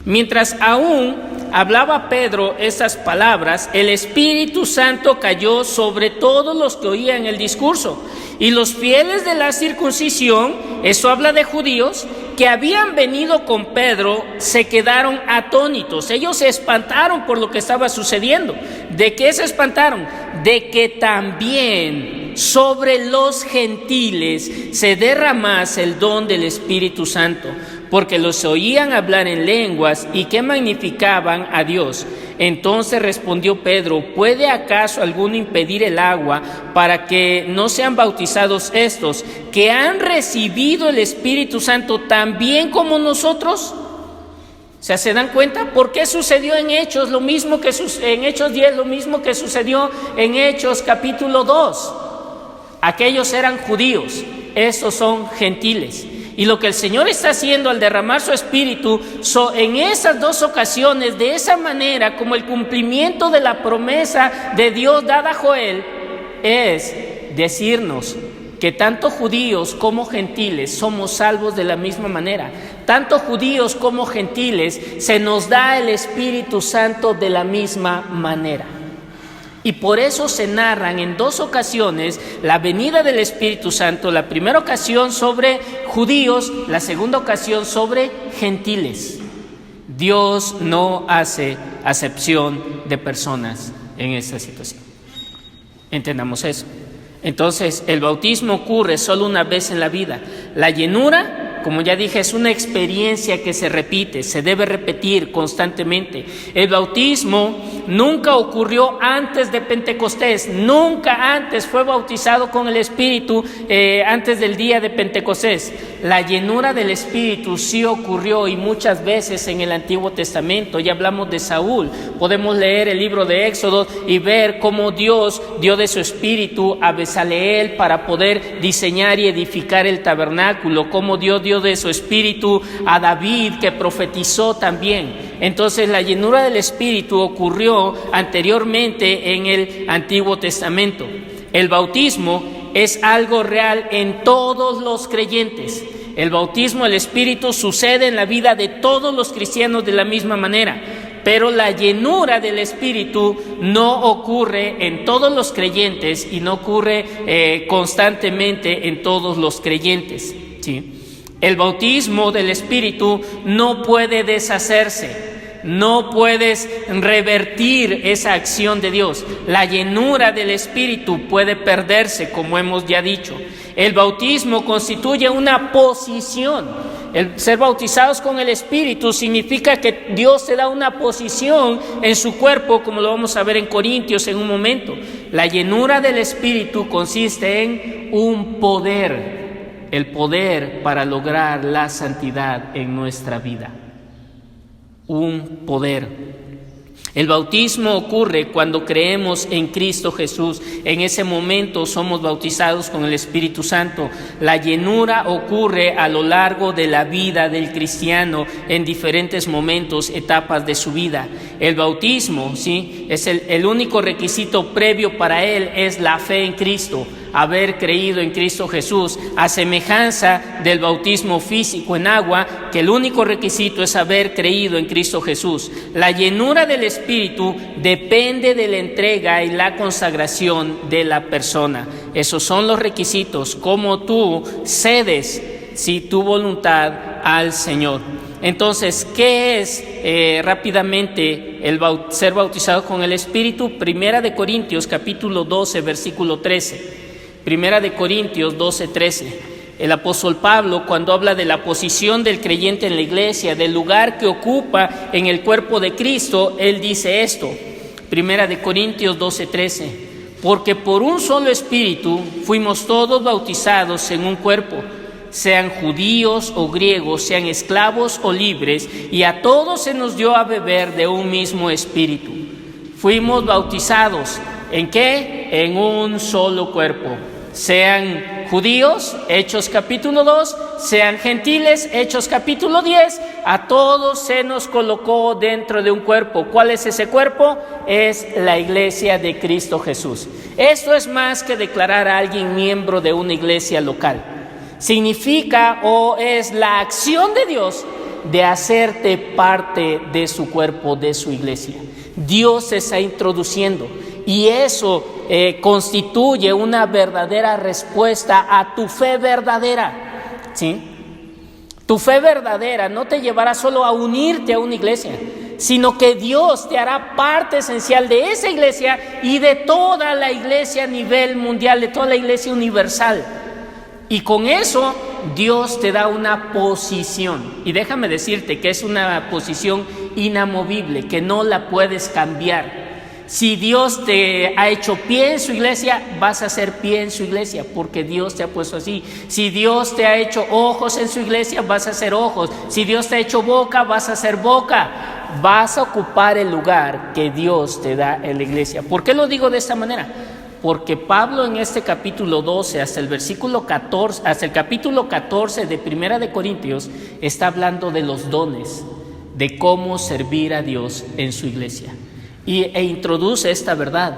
Speaker 1: Mientras aún hablaba Pedro estas palabras, el Espíritu Santo cayó sobre todos los que oían el discurso. Y los fieles de la circuncisión, eso habla de judíos, que habían venido con Pedro, se quedaron atónitos. Ellos se espantaron por lo que estaba sucediendo. ¿De qué se espantaron? De que también sobre los gentiles se derramase el don del Espíritu Santo, porque los oían hablar en lenguas y que magnificaban a Dios. Entonces respondió Pedro: ¿puede acaso alguno impedir el agua para que no sean bautizados estos, que han recibido el Espíritu Santo también como nosotros? O sea, ¿se dan cuenta? ¿Por qué sucedió en Hechos lo mismo que en Hechos 10, lo mismo que sucedió en Hechos capítulo 2? Aquellos eran judíos, estos son gentiles. Y lo que el Señor está haciendo al derramar su Espíritu en esas dos ocasiones, de esa manera, como el cumplimiento de la promesa de Dios dada a Joel, es decirnos que tanto judíos como gentiles somos salvos de la misma manera. Tanto judíos como gentiles se nos da el Espíritu Santo de la misma manera. Y por eso se narran en dos ocasiones la venida del Espíritu Santo. La primera ocasión sobre judíos, la segunda ocasión sobre gentiles. Dios no hace acepción de personas en esta situación. Entendamos eso. Entonces, el bautismo ocurre solo una vez en la vida. La llenura, como ya dije, es una experiencia que se repite, se debe repetir constantemente. El bautismo nunca ocurrió antes de Pentecostés, nunca antes fue bautizado con el Espíritu antes del día de Pentecostés. La llenura del Espíritu sí ocurrió, y muchas veces en el Antiguo Testamento. Ya hablamos de Saúl, podemos leer el libro de Éxodo y ver cómo Dios dio de su Espíritu a Bezaleel para poder diseñar y edificar el tabernáculo, cómo Dios dio de su Espíritu a David, que profetizó también. Entonces la llenura del Espíritu ocurrió anteriormente en el Antiguo Testamento. El bautismo es algo real en todos los creyentes. El bautismo del Espíritu sucede en la vida de todos los cristianos de la misma manera. pero la llenura del Espíritu no ocurre en todos los creyentes y no ocurre constantemente en todos los creyentes, ¿sí? El bautismo del Espíritu no puede deshacerse. No puedes revertir esa acción de Dios. La llenura del Espíritu puede perderse, como hemos ya dicho. El bautismo constituye una posición. El ser bautizados con el Espíritu significa que Dios te da una posición en su cuerpo, como lo vamos a ver en Corintios en un momento. La llenura del Espíritu consiste en un poder, el poder para lograr la santidad en nuestra vida. Un poder. El bautismo ocurre cuando creemos en Cristo Jesús. En ese momento somos bautizados con el Espíritu Santo. La llenura ocurre a lo largo de la vida del cristiano en diferentes momentos, etapas de su vida. El bautismo, ¿sí?, es el único requisito previo para él es la fe en Cristo, haber creído en Cristo Jesús, a semejanza del bautismo físico en agua, que el único requisito es haber creído en Cristo Jesús. La llenura del Espíritu depende de la entrega y la consagración de la persona. Esos son los requisitos, cómo tú cedes, si tu voluntad al Señor. Entonces, ¿qué es rápidamente ser bautizado con el Espíritu? Primera de Corintios, capítulo 12, versículo 13. Primera de Corintios 12:13. El apóstol Pablo, cuando habla de la posición del creyente en la iglesia, del lugar que ocupa en el cuerpo de Cristo, él dice esto. Primera de Corintios 12:13. Porque por un solo espíritu fuimos todos bautizados en un cuerpo, sean judíos o griegos, sean esclavos o libres, y a todos se nos dio a beber de un mismo espíritu. Fuimos bautizados, ¿en qué? En un solo cuerpo. Sean judíos, Hechos capítulo 2, sean gentiles, Hechos capítulo 10, a todos se nos colocó dentro de un cuerpo. ¿Cuál es ese cuerpo? Es la iglesia de Cristo Jesús. Esto es más que declarar a alguien miembro de una iglesia local. Significa o es la acción de Dios de hacerte parte de su cuerpo, de su iglesia. Dios se está introduciendo. Y eso constituye una verdadera respuesta a tu fe verdadera, ¿sí? Tu fe verdadera no te llevará solo a unirte a una iglesia, sino que Dios te hará parte esencial de esa iglesia y de toda la iglesia a nivel mundial, de toda la iglesia universal. Y con eso Dios te da una posición. Y déjame decirte que es una posición inamovible, que no la puedes cambiar. Si Dios te ha hecho pie en su iglesia, vas a ser pie en su iglesia, porque Dios te ha puesto así. Si Dios te ha hecho ojos en su iglesia, vas a ser ojos. Si Dios te ha hecho boca, vas a ser boca. Vas a ocupar el lugar que Dios te da en la iglesia. ¿Por qué lo digo de esta manera? Porque Pablo en este capítulo 12 hasta el versículo 14, hasta el capítulo 14 de Primera de Corintios, está hablando de los dones, de cómo servir a Dios en su iglesia. E introduce esta verdad: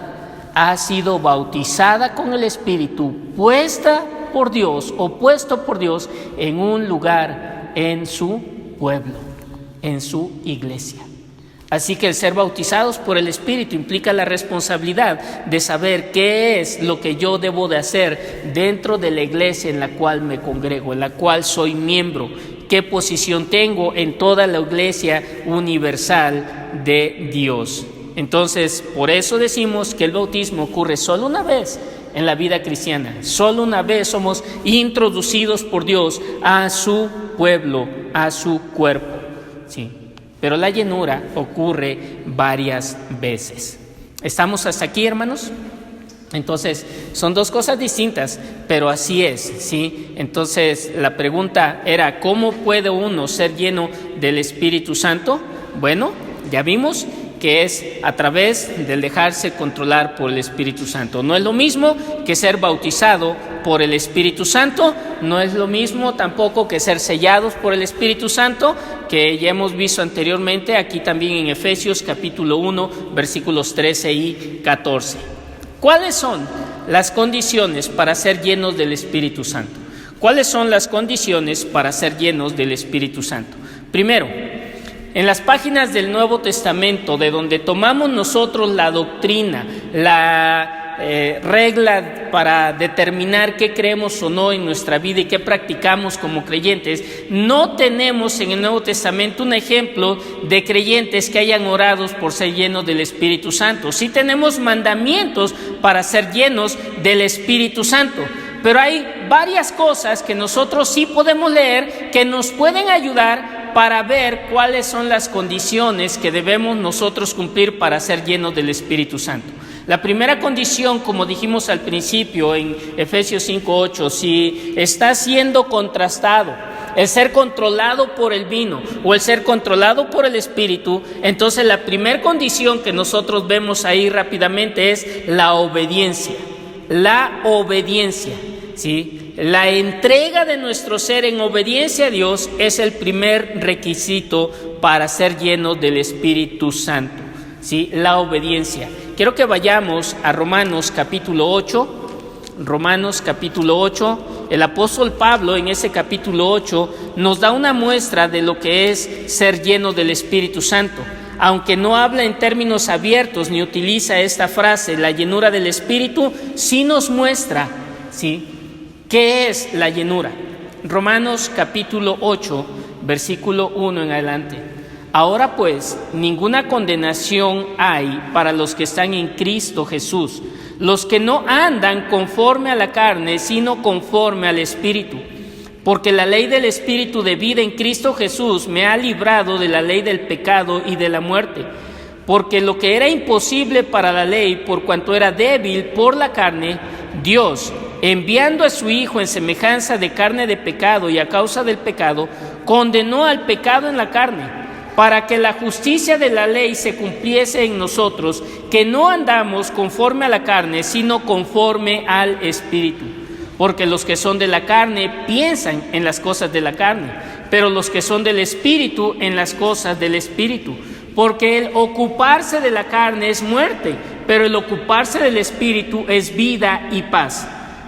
Speaker 1: ha sido bautizada con el Espíritu, puesta por Dios o puesto por Dios en un lugar en su pueblo, en su iglesia. Así que el ser bautizados por el Espíritu implica la responsabilidad de saber qué es lo que yo debo de hacer dentro de la iglesia en la cual me congrego, en la cual soy miembro, qué posición tengo en toda la iglesia universal de Dios. Entonces, por eso decimos que el bautismo ocurre solo una vez en la vida cristiana. Solo una vez somos introducidos por Dios a su pueblo, a su cuerpo, ¿sí? Pero la llenura ocurre varias veces. ¿Estamos hasta aquí, hermanos? Entonces, son dos cosas distintas, pero así es, ¿sí? Entonces, la pregunta era, ¿cómo puede uno ser lleno del Espíritu Santo? Bueno, ya vimos que es a través del dejarse controlar por el Espíritu Santo. No es lo mismo que ser bautizado por el Espíritu Santo, no es lo mismo tampoco que ser sellados por el Espíritu Santo, que ya hemos visto anteriormente aquí también en Efesios capítulo 1, versículos 13 y 14. ¿Cuáles son las condiciones para ser llenos del Espíritu Santo? ¿Cuáles son las condiciones para ser llenos del Espíritu Santo? Primero, En las páginas del Nuevo Testamento, de donde tomamos nosotros la doctrina, la regla para determinar qué creemos o no en nuestra vida y qué practicamos como creyentes, no tenemos en el Nuevo Testamento un ejemplo de creyentes que hayan orado por ser llenos del Espíritu Santo. Sí tenemos mandamientos para ser llenos del Espíritu Santo, pero hay varias cosas que nosotros sí podemos leer que nos pueden ayudar para ver cuáles son las condiciones que debemos nosotros cumplir para ser llenos del Espíritu Santo. La primera condición, como dijimos al principio en Efesios 5:8, si está siendo contrastado el ser controlado por el vino o el ser controlado por el Espíritu, entonces la primera condición que nosotros vemos ahí rápidamente es la obediencia. La obediencia, ¿sí? La entrega de nuestro ser en obediencia a Dios es el primer requisito para ser llenos del Espíritu Santo, ¿sí? La obediencia. Quiero que vayamos a Romanos capítulo 8. Romanos capítulo 8. El apóstol Pablo en ese capítulo 8 nos da una muestra de lo que es ser lleno del Espíritu Santo. Aunque no habla en términos abiertos ni utiliza esta frase, la llenura del Espíritu, sí nos muestra, ¿sí?, qué es la llenura. Romanos capítulo 8, versículo 1 en adelante. Ahora pues, ninguna condenación hay para los que están en Cristo Jesús, los que no andan conforme a la carne, sino conforme al Espíritu. Porque la ley del Espíritu de vida en Cristo Jesús me ha librado de la ley del pecado y de la muerte. Porque lo que era imposible para la ley, por cuanto era débil por la carne, Dios, enviando a su Hijo en semejanza de carne de pecado y a causa del pecado, condenó al pecado en la carne, para que la justicia de la ley se cumpliese en nosotros, que no andamos conforme a la carne, sino conforme al Espíritu. Porque los que son de la carne piensan en las cosas de la carne, pero los que son del Espíritu en las cosas del Espíritu. Porque el ocuparse de la carne es muerte, pero el ocuparse del Espíritu es vida y paz.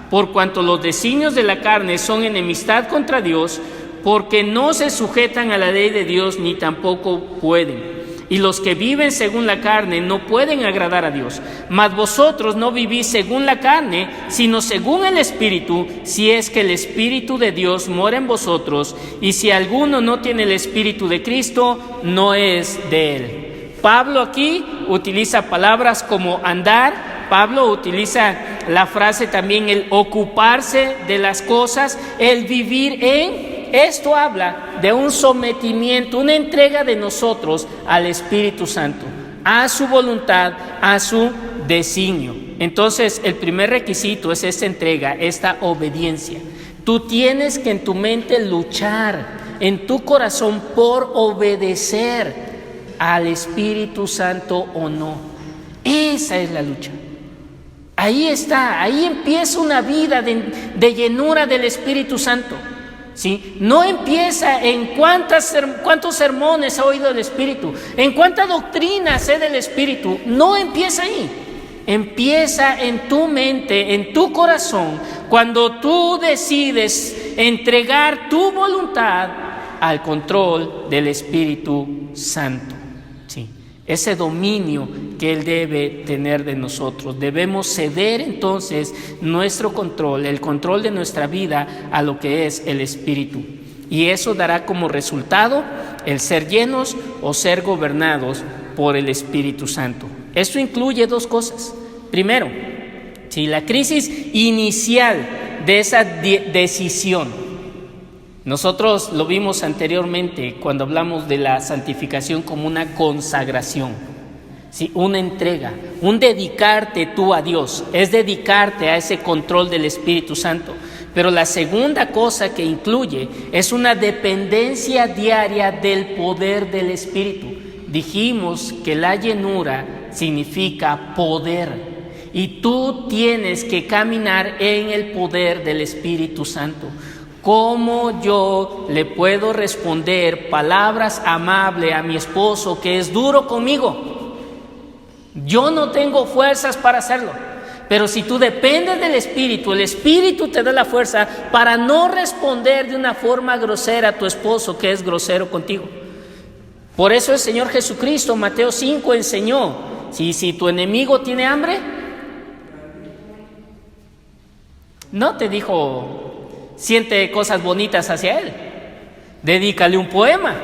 Speaker 1: Por cuanto los designios de la carne son enemistad contra Dios, porque no se sujetan a la ley de Dios ni tampoco pueden. Y los que viven según la carne no pueden agradar a Dios. Mas vosotros no vivís según la carne, sino según el Espíritu, si es que el Espíritu de Dios mora en vosotros. Y si alguno no tiene el Espíritu de Cristo, no es de él. Pablo aquí utiliza palabras como andar. Pablo utiliza la frase también el ocuparse de las cosas, el vivir en. Esto habla de un sometimiento, una entrega de nosotros al Espíritu Santo, a su voluntad, a su designio. Entonces, el primer requisito es esta entrega, esta obediencia. Tú tienes que en tu mente luchar, en tu corazón, por obedecer al Espíritu Santo o no. Esa es la lucha. Ahí está, ahí empieza una vida de llenura del Espíritu Santo. ¿Sí? No empieza en cuántos sermones ha oído el Espíritu, en cuánta doctrina sé del Espíritu. No empieza ahí. Empieza en tu mente, en tu corazón, cuando tú decides entregar tu voluntad al control del Espíritu Santo. ¿Sí? Ese dominio que Él debe tener de nosotros. Debemos ceder entonces nuestro control, el control de nuestra vida a lo que es el Espíritu. Y eso dará como resultado el ser llenos o ser gobernados por el Espíritu Santo. Esto incluye dos cosas. Primero, si la crisis inicial de esa decisión, nosotros lo vimos anteriormente cuando hablamos de la santificación como una consagración. Sí, una entrega, un dedicarte tú a Dios, es dedicarte a ese control del Espíritu Santo. Pero la segunda cosa que incluye es una dependencia diaria del poder del Espíritu. Dijimos que la llenura significa poder y tú tienes que caminar en el poder del Espíritu Santo. ¿Cómo yo le puedo responder palabras amables a mi esposo que es duro conmigo? Yo no tengo fuerzas para hacerlo, pero si tú dependes del Espíritu, el Espíritu te da la fuerza para no responder de una forma grosera a tu esposo que es grosero contigo. Por eso el Señor Jesucristo, Mateo 5, enseñó, si tu enemigo tiene hambre, no te dijo, siente cosas bonitas hacia él, dedícale un poema.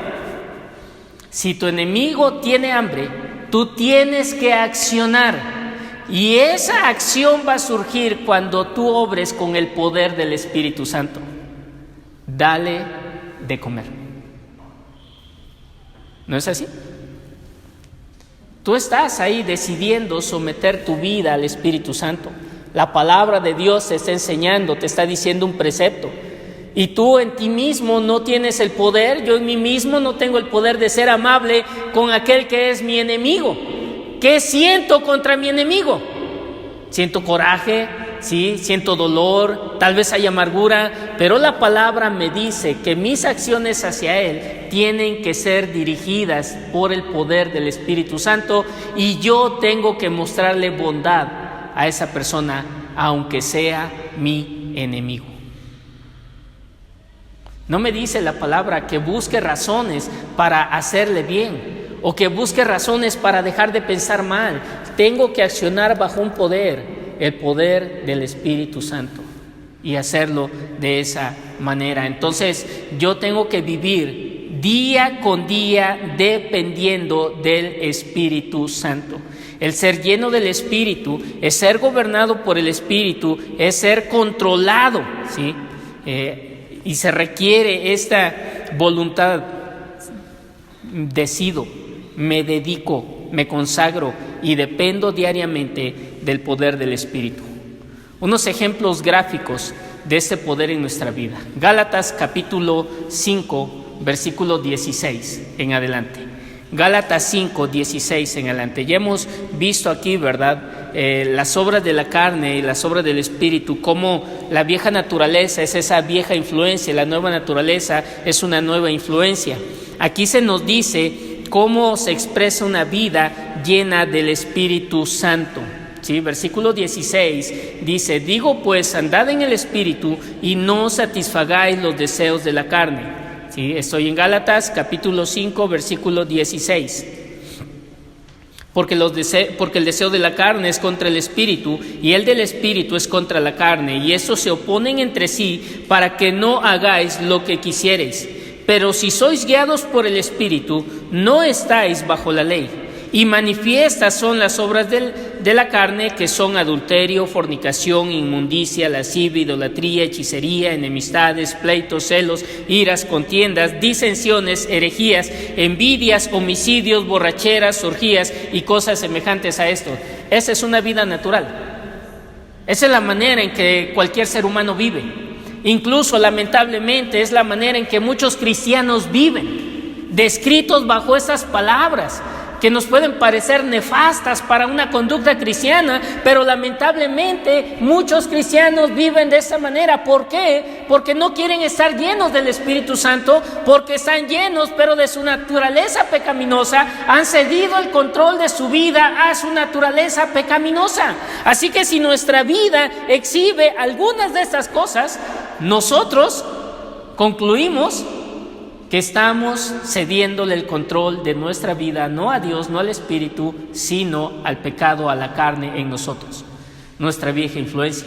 Speaker 1: Si tu enemigo tiene hambre, tú tienes que accionar. Y esa acción va a surgir cuando tú obres con el poder del Espíritu Santo. Dale de comer. ¿No es así? Tú estás ahí decidiendo someter tu vida al Espíritu Santo. La palabra de Dios te está enseñando, te está diciendo un precepto. Y tú en ti mismo no tienes el poder, yo en mí mismo no tengo el poder de ser amable con aquel que es mi enemigo. ¿Qué siento contra mi enemigo? Siento coraje, sí, siento dolor, tal vez hay amargura, pero la palabra me dice que mis acciones hacia él tienen que ser dirigidas por el poder del Espíritu Santo y yo tengo que mostrarle bondad a esa persona, aunque sea mi enemigo. No me dice la palabra que busque razones para hacerle bien o que busque razones para dejar de pensar mal. Tengo que accionar bajo un poder, el poder del Espíritu Santo, y hacerlo de esa manera. Entonces yo tengo que vivir día con día dependiendo del Espíritu Santo. El ser lleno del Espíritu es ser gobernado por el Espíritu, es ser controlado, ¿sí? Y se requiere esta voluntad. Decido, me dedico, me consagro y dependo diariamente del poder del Espíritu. Unos ejemplos gráficos de este poder en nuestra vida. Gálatas capítulo 5, versículo 16 en adelante. Gálatas 5, 16 en adelante. Ya hemos visto aquí, ¿verdad?, las obras de la carne y las obras del Espíritu, cómo la vieja naturaleza es esa vieja influencia, la nueva naturaleza es una nueva influencia. Aquí se nos dice cómo se expresa una vida llena del Espíritu Santo. ¿Sí? Versículo 16 dice: digo pues, andad en el Espíritu y no satisfagáis los deseos de la carne. ¿Sí? Estoy en Gálatas capítulo 5, versículo 16. Porque el deseo de la carne es contra el Espíritu y el del Espíritu es contra la carne, y estos se oponen entre sí para que no hagáis lo que quisiereis. Pero si sois guiados por el Espíritu, no estáis bajo la ley. Y manifiestas son las obras de la carne, que son adulterio, fornicación, inmundicia, lascivia, idolatría, hechicería, enemistades, pleitos, celos, iras, contiendas, disensiones, herejías, envidias, homicidios, borracheras, orgías y cosas semejantes a esto. Esa es una vida natural. Esa es la manera en que cualquier ser humano vive. Incluso, lamentablemente, es la manera en que muchos cristianos viven, descritos bajo estas palabras, que nos pueden parecer nefastas para una conducta cristiana, pero lamentablemente muchos cristianos viven de esa manera. ¿Por qué? Porque no quieren estar llenos del Espíritu Santo, porque están llenos, pero de su naturaleza pecaminosa, han cedido el control de su vida a su naturaleza pecaminosa. Así que si nuestra vida exhibe algunas de estas cosas, nosotros concluimos que estamos cediéndole el control de nuestra vida, no a Dios, no al Espíritu, sino al pecado, a la carne en nosotros, nuestra vieja influencia.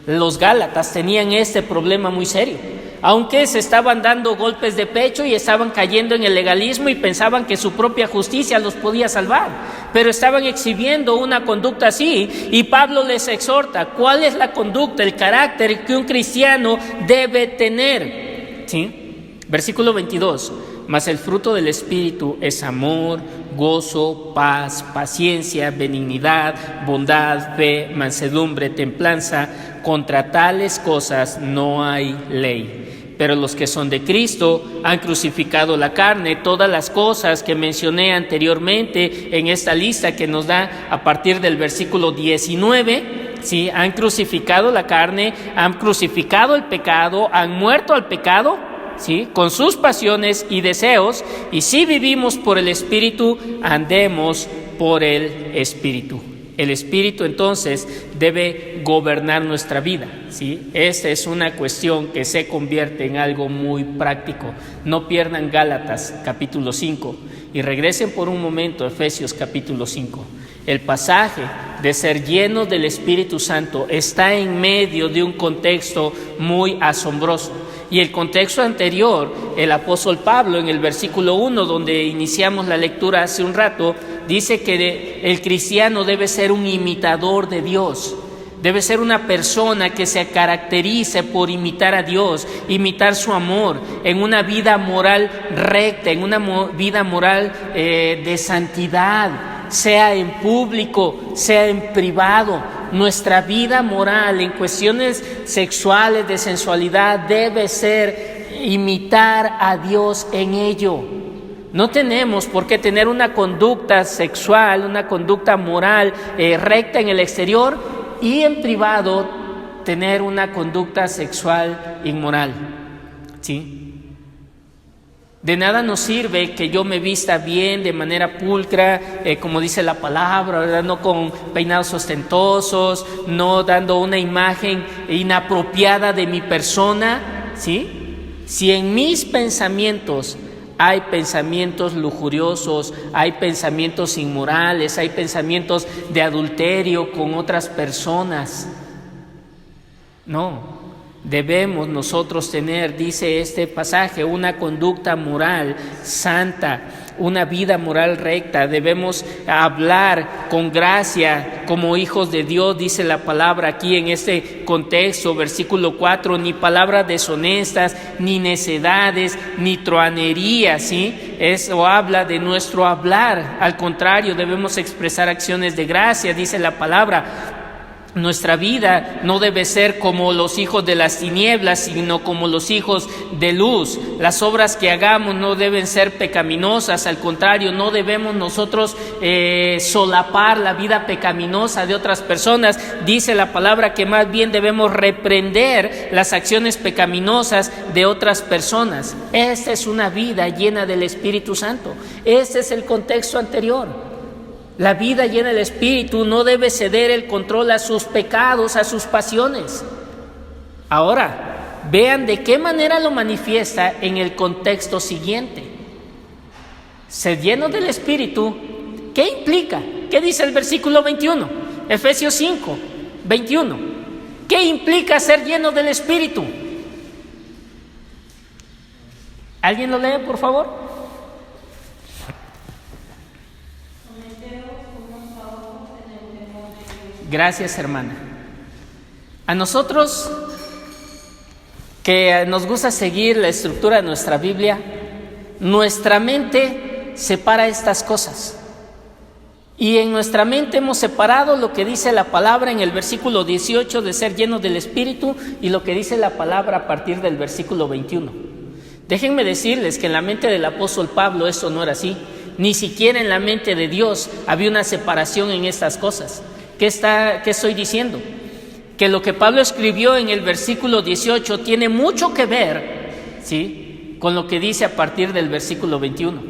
Speaker 1: Los Gálatas tenían este problema muy serio, aunque se estaban dando golpes de pecho y estaban cayendo en el legalismo y pensaban que su propia justicia los podía salvar, pero estaban exhibiendo una conducta así, y Pablo les exhorta cuál es la conducta, el carácter que un cristiano debe tener, ¿sí? Versículo 22, mas el fruto del Espíritu es amor, gozo, paz, paciencia, benignidad, bondad, fe, mansedumbre, templanza. Contra tales cosas no hay ley. Pero los que son de Cristo han crucificado la carne, todas las cosas que mencioné anteriormente en esta lista que nos da a partir del versículo 19, ¿sí? Han crucificado la carne, han crucificado el pecado, han muerto al pecado, ¿sí? Con sus pasiones y deseos, y si vivimos por el Espíritu, andemos por el Espíritu. El Espíritu entonces debe gobernar nuestra vida, ¿sí? Esta es una cuestión que se convierte en algo muy práctico. No pierdan Gálatas capítulo 5 Y regresen por un momento a Efesios capítulo 5. El pasaje de ser llenos del Espíritu Santo está en medio de un contexto muy asombroso. Y el contexto anterior, el apóstol Pablo en el versículo 1, donde iniciamos la lectura hace un rato, dice que el cristiano debe ser un imitador de Dios. Debe ser una persona que se caracterice por imitar a Dios, imitar su amor en una vida moral recta, en una vida moral de santidad, sea en público, sea en privado. Nuestra vida moral en cuestiones sexuales, de sensualidad, debe ser imitar a Dios en ello. No tenemos por qué tener una conducta sexual, una conducta moral recta en el exterior y en privado tener una conducta sexual inmoral, ¿sí? De nada nos sirve que yo me vista bien, de manera pulcra, como dice la palabra, ¿verdad? No con peinados ostentosos, no dando una imagen inapropiada de mi persona, ¿sí? Si en mis pensamientos hay pensamientos lujuriosos, hay pensamientos inmorales, hay pensamientos de adulterio con otras personas. No, debemos nosotros tener, dice este pasaje, una conducta moral santa, una vida moral recta. Debemos hablar con gracia como hijos de Dios, dice la palabra aquí en este contexto, versículo 4, ni palabras deshonestas, ni necedades, ni truanerías, ¿sí? Eso habla de nuestro hablar. Al contrario, debemos expresar acciones de gracia, dice la palabra. Nuestra vida no debe ser como los hijos de las tinieblas, sino como los hijos de luz. Las obras que hagamos no deben ser pecaminosas, al contrario, no debemos nosotros solapar la vida pecaminosa de otras personas. Dice la palabra que más bien debemos reprender las acciones pecaminosas de otras personas. Esta es una vida llena del Espíritu Santo. Este es el contexto anterior. La vida llena del Espíritu no debe ceder el control a sus pecados, a sus pasiones. Ahora, vean de qué manera lo manifiesta en el contexto siguiente. Ser lleno del Espíritu, ¿qué implica? ¿Qué dice el versículo 21? Efesios 5, 21. ¿Qué implica ser lleno del Espíritu? ¿Alguien lo lee, por favor? Gracias, hermana. A nosotros que nos gusta seguir la estructura de nuestra Biblia, nuestra mente separa estas cosas. Y en nuestra mente hemos separado lo que dice la palabra en el versículo 18 de ser llenos del Espíritu y lo que dice la palabra a partir del versículo 21. Déjenme decirles que en la mente del apóstol Pablo eso no era así. Ni siquiera en la mente de Dios había una separación en estas cosas. ¿Qué estoy diciendo? Que lo que Pablo escribió en el versículo 18 tiene mucho que ver, ¿sí?, con lo que dice a partir del versículo 21.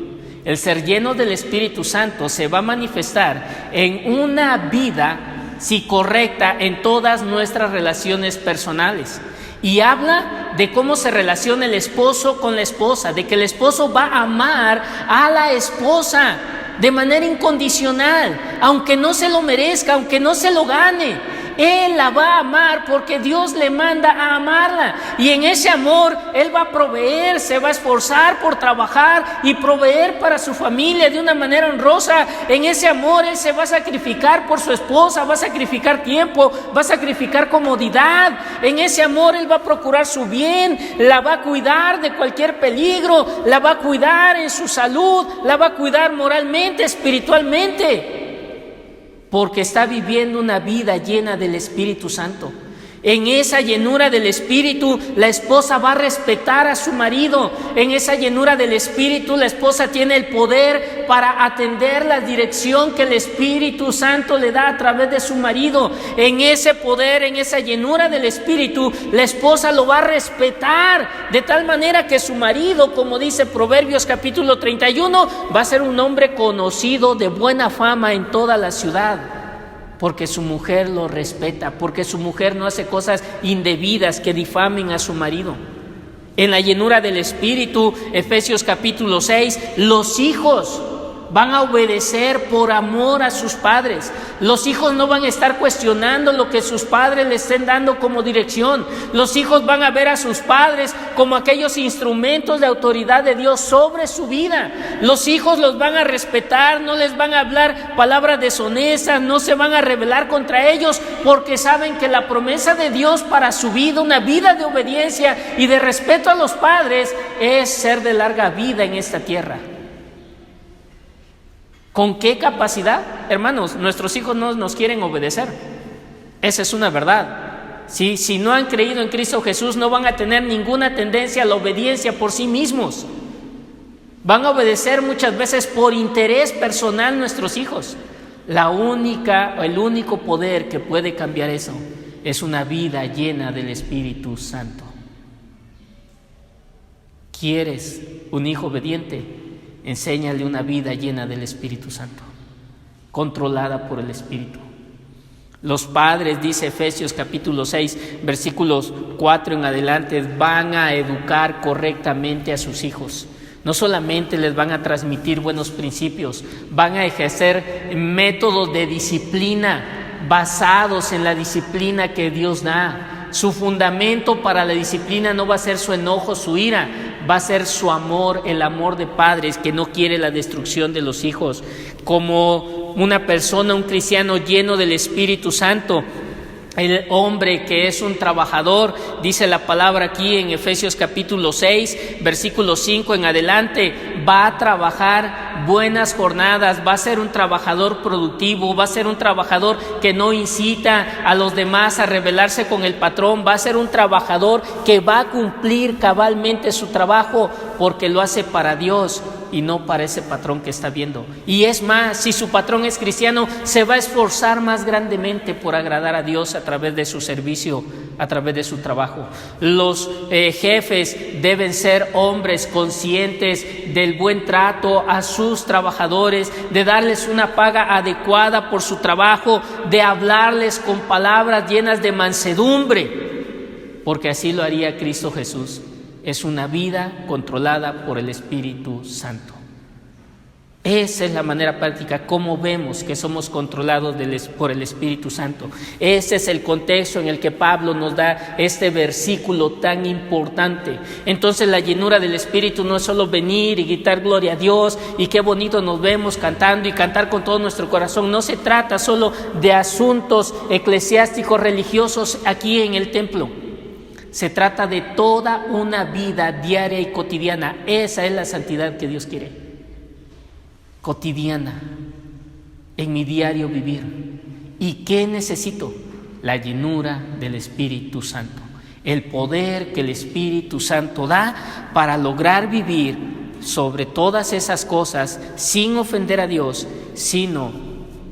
Speaker 1: El ser lleno del Espíritu Santo se va a manifestar en una vida, sí, correcta en todas nuestras relaciones personales. Y habla de cómo se relaciona el esposo con la esposa, de que el esposo va a amar a la esposa de manera incondicional, aunque no se lo merezca, aunque no se lo gane. Él la va a amar porque Dios le manda a amarla. Y en ese amor Él va a proveer, se va a esforzar por trabajar y proveer para su familia de una manera honrosa. En ese amor Él se va a sacrificar por su esposa, va a sacrificar tiempo, va a sacrificar comodidad. En ese amor Él va a procurar su bien, la va a cuidar de cualquier peligro, la va a cuidar en su salud, la va a cuidar moralmente, espiritualmente. Porque está viviendo una vida llena del Espíritu Santo. En esa llenura del Espíritu, la esposa va a respetar a su marido. En esa llenura del Espíritu, la esposa tiene el poder para atender la dirección que el Espíritu Santo le da a través de su marido. En ese poder, en esa llenura del Espíritu, la esposa lo va a respetar de tal manera que su marido, como dice Proverbios capítulo 31, va a ser un hombre conocido de buena fama en toda la ciudad. Porque su mujer lo respeta, porque su mujer no hace cosas indebidas que difamen a su marido. En la llenura del Espíritu, Efesios capítulo 6, los hijos van a obedecer por amor a sus padres. Los hijos no van a estar cuestionando lo que sus padres les estén dando como dirección. Los hijos van a ver a sus padres como aquellos instrumentos de autoridad de Dios sobre su vida. Los hijos los van a respetar, no les van a hablar palabras deshonestas, no se van a rebelar contra ellos, porque saben que la promesa de Dios para su vida, una vida de obediencia y de respeto a los padres, es ser de larga vida en esta tierra. ¿Con qué capacidad? Hermanos, nuestros hijos no nos quieren obedecer. Esa es una verdad. Si no han creído en Cristo Jesús, no van a tener ninguna tendencia a la obediencia por sí mismos. Van a obedecer muchas veces por interés personal nuestros hijos. El único poder que puede cambiar eso es una vida llena del Espíritu Santo. ¿Quieres un hijo obediente? Enséñale una vida llena del Espíritu Santo, controlada por el Espíritu. Los padres, dice Efesios capítulo 6, versículos 4 en adelante, van a educar correctamente a sus hijos. No solamente les van a transmitir buenos principios, van a ejercer métodos de disciplina basados en la disciplina que Dios da. Su fundamento para la disciplina no va a ser su enojo, su ira, va a ser su amor, el amor de padres que no quiere la destrucción de los hijos. Como una persona, un cristiano lleno del Espíritu Santo, el hombre que es un trabajador, dice la palabra aquí en Efesios capítulo 6, versículo 5 en adelante, va a trabajar buenas jornadas, va a ser un trabajador productivo, va a ser un trabajador que no incita a los demás a rebelarse con el patrón, va a ser un trabajador que va a cumplir cabalmente su trabajo porque lo hace para Dios y no para ese patrón que está viendo. Y es más, si su patrón es cristiano, se va a esforzar más grandemente por agradar a Dios a través de su servicio, a través de su trabajo. Los jefes deben ser hombres conscientes del buen trato a sus trabajadores, de darles una paga adecuada por su trabajo, de hablarles con palabras llenas de mansedumbre, porque así lo haría Cristo Jesús. Es una vida controlada por el Espíritu Santo. Esa es la manera práctica como vemos que somos controlados por el Espíritu Santo. Ese es el contexto en el que Pablo nos da este versículo tan importante. Entonces la llenura del Espíritu no es solo venir y gritar gloria a Dios y qué bonito nos vemos cantando y cantar con todo nuestro corazón. No se trata solo de asuntos eclesiásticos religiosos aquí en el templo. Se trata de toda una vida diaria y cotidiana. Esa es la santidad que Dios quiere. Cotidiana, en mi diario vivir. ¿Y qué necesito? La llenura del Espíritu Santo. El poder que el Espíritu Santo da para lograr vivir sobre todas esas cosas sin ofender a Dios, sino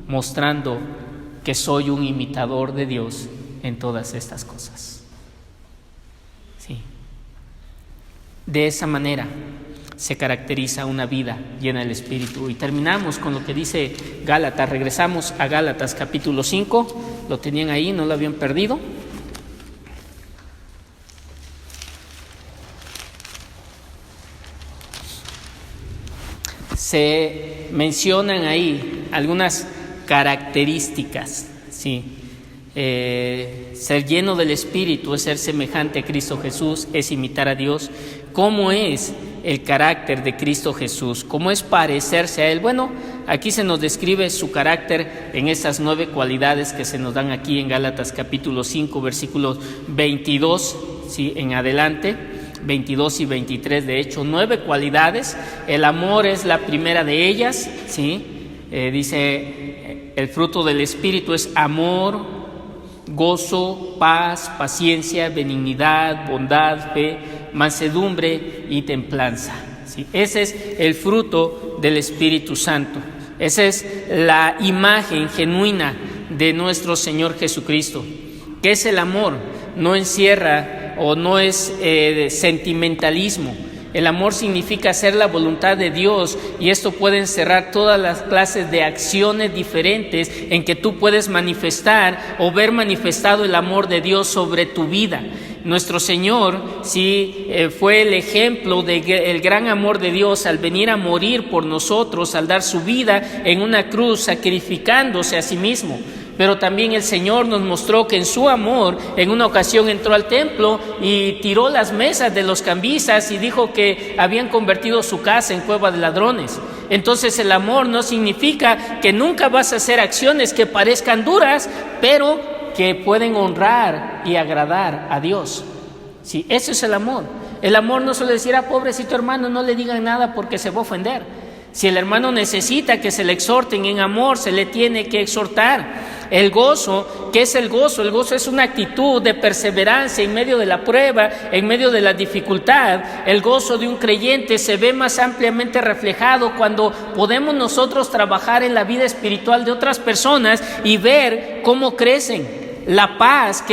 Speaker 1: mostrando que soy un imitador de Dios en todas estas cosas. Sí. De esa manera se caracteriza una vida llena del Espíritu. Y terminamos con lo que dice Gálatas. Regresamos a Gálatas capítulo 5. Lo tenían ahí, no lo habían perdido. Se mencionan ahí algunas características, ¿sí? Ser lleno del Espíritu es ser semejante a Cristo Jesús, es imitar a Dios. ¿Cómo es el carácter de Cristo Jesús? ¿Cómo es parecerse a Él? Bueno, aquí se nos describe su carácter en esas 9 cualidades que se nos dan aquí en Gálatas capítulo 5, versículos 22, ¿sí? En adelante, 22 y 23, de hecho, 9 cualidades. El amor es la primera de ellas, ¿sí? Dice, el fruto del Espíritu es amor, gozo, paz, paciencia, benignidad, bondad, fe, mansedumbre y templanza. ¿Sí? Ese es el fruto del Espíritu Santo. Esa es la imagen genuina de nuestro Señor Jesucristo. ¿Qué es el amor? No encierra o no es sentimentalismo. El amor significa hacer la voluntad de Dios, y esto puede encerrar todas las clases de acciones diferentes en que tú puedes manifestar o ver manifestado el amor de Dios sobre tu vida. Nuestro Señor sí fue el ejemplo del gran amor de Dios al venir a morir por nosotros, al dar su vida en una cruz, sacrificándose a sí mismo. Pero también el Señor nos mostró que en su amor, en una ocasión entró al templo y tiró las mesas de los cambistas y dijo que habían convertido su casa en cueva de ladrones. Entonces el amor no significa que nunca vas a hacer acciones que parezcan duras, pero que pueden honrar y agradar a Dios. Sí, eso es el amor. El amor no solo decir, pobrecito hermano, no le digan nada porque se va a ofender. Si el hermano necesita que se le exhorten en amor, se le tiene que exhortar. El gozo, ¿qué es el gozo? El gozo es una actitud de perseverancia en medio de la prueba, en medio de la dificultad. El gozo de un creyente se ve más ampliamente reflejado cuando podemos nosotros trabajar en la vida espiritual de otras personas y ver cómo crecen. La paz,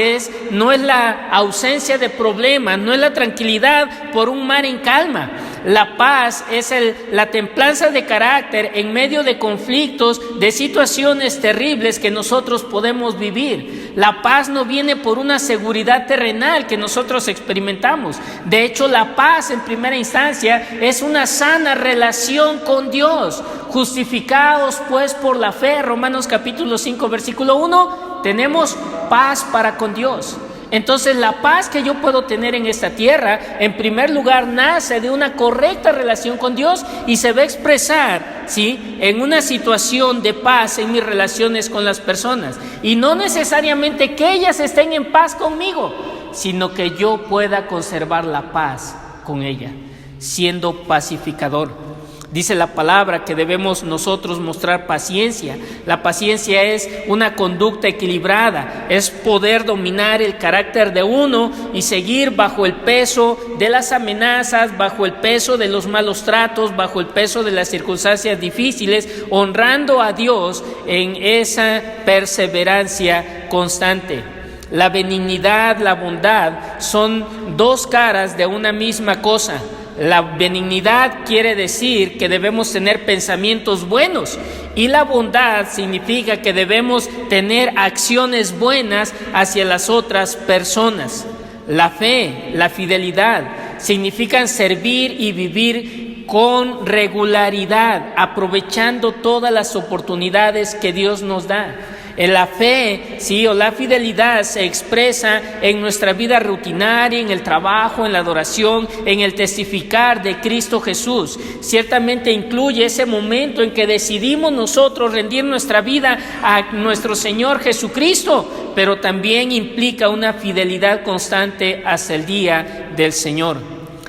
Speaker 1: no es la ausencia de problemas, no es la tranquilidad por un mar en calma. La paz es la templanza de carácter en medio de conflictos, de situaciones terribles que nosotros podemos vivir. La paz no viene por una seguridad terrenal que nosotros experimentamos. De hecho, la paz en primera instancia es una sana relación con Dios. Justificados pues por la fe, Romanos capítulo 5 versículo 1, tenemos paz para con Dios. Entonces la paz que yo puedo tener en esta tierra, en primer lugar, nace de una correcta relación con Dios y se va a expresar, ¿sí?, en una situación de paz en mis relaciones con las personas. Y no necesariamente que ellas estén en paz conmigo, sino que yo pueda conservar la paz con ella, siendo pacificador. Dice la palabra que debemos nosotros mostrar paciencia. La paciencia es una conducta equilibrada, es poder dominar el carácter de uno y seguir bajo el peso de las amenazas, bajo el peso de los malos tratos, bajo el peso de las circunstancias difíciles, honrando a Dios en esa perseverancia constante. La benignidad, la bondad son dos caras de una misma cosa. La benignidad quiere decir que debemos tener pensamientos buenos y la bondad significa que debemos tener acciones buenas hacia las otras personas. La fe, la fidelidad significan servir y vivir con regularidad, aprovechando todas las oportunidades que Dios nos da. En la fe, sí, o la fidelidad se expresa en nuestra vida rutinaria, en el trabajo, en la adoración, en el testificar de Cristo Jesús. Ciertamente incluye ese momento en que decidimos nosotros rendir nuestra vida a nuestro Señor Jesucristo, pero también implica una fidelidad constante hasta el día del Señor.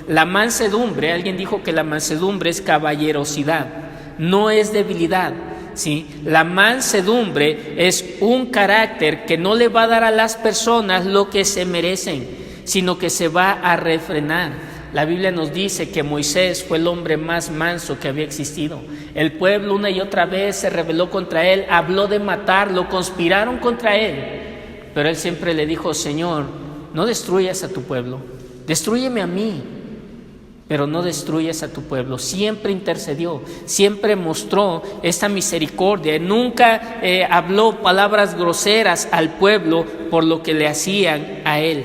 Speaker 1: La mansedumbre, alguien dijo que la mansedumbre es caballerosidad, no es debilidad. ¿Sí? La mansedumbre es un carácter que no le va a dar a las personas lo que se merecen, sino que se va a refrenar. La Biblia nos dice que Moisés fue el hombre más manso que había existido. El pueblo una y otra vez se rebeló contra él, habló de matarlo, conspiraron contra él. Pero él siempre le dijo: Señor, no destruyas a tu pueblo, destrúyeme a mí, pero no destruyas a tu pueblo. Siempre intercedió, siempre mostró esta misericordia, nunca habló palabras groseras al pueblo por lo que le hacían a él.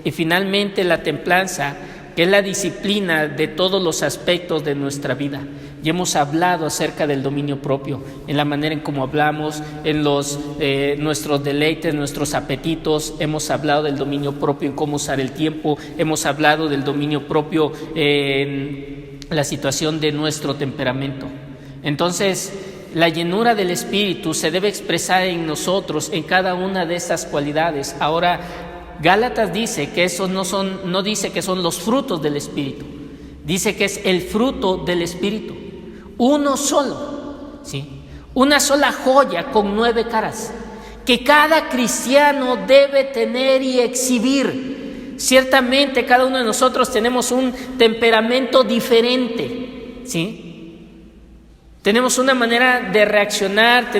Speaker 1: Y finalmente la templanza, que es la disciplina de todos los aspectos de nuestra vida. Ya hemos hablado acerca del dominio propio, en la manera en cómo hablamos, en nuestros deleites, nuestros apetitos. Hemos hablado del dominio propio en cómo usar el tiempo. Hemos hablado del dominio propio en la situación de nuestro temperamento. Entonces, la llenura del Espíritu se debe expresar en nosotros, en cada una de estas cualidades. Ahora, Gálatas dice que esos no dice que son los frutos del Espíritu, dice que es el fruto del Espíritu, uno solo, ¿sí? Una sola joya con 9 caras, que cada cristiano debe tener y exhibir. Ciertamente cada uno de nosotros tenemos un temperamento diferente, ¿sí? Tenemos una manera de reaccionar,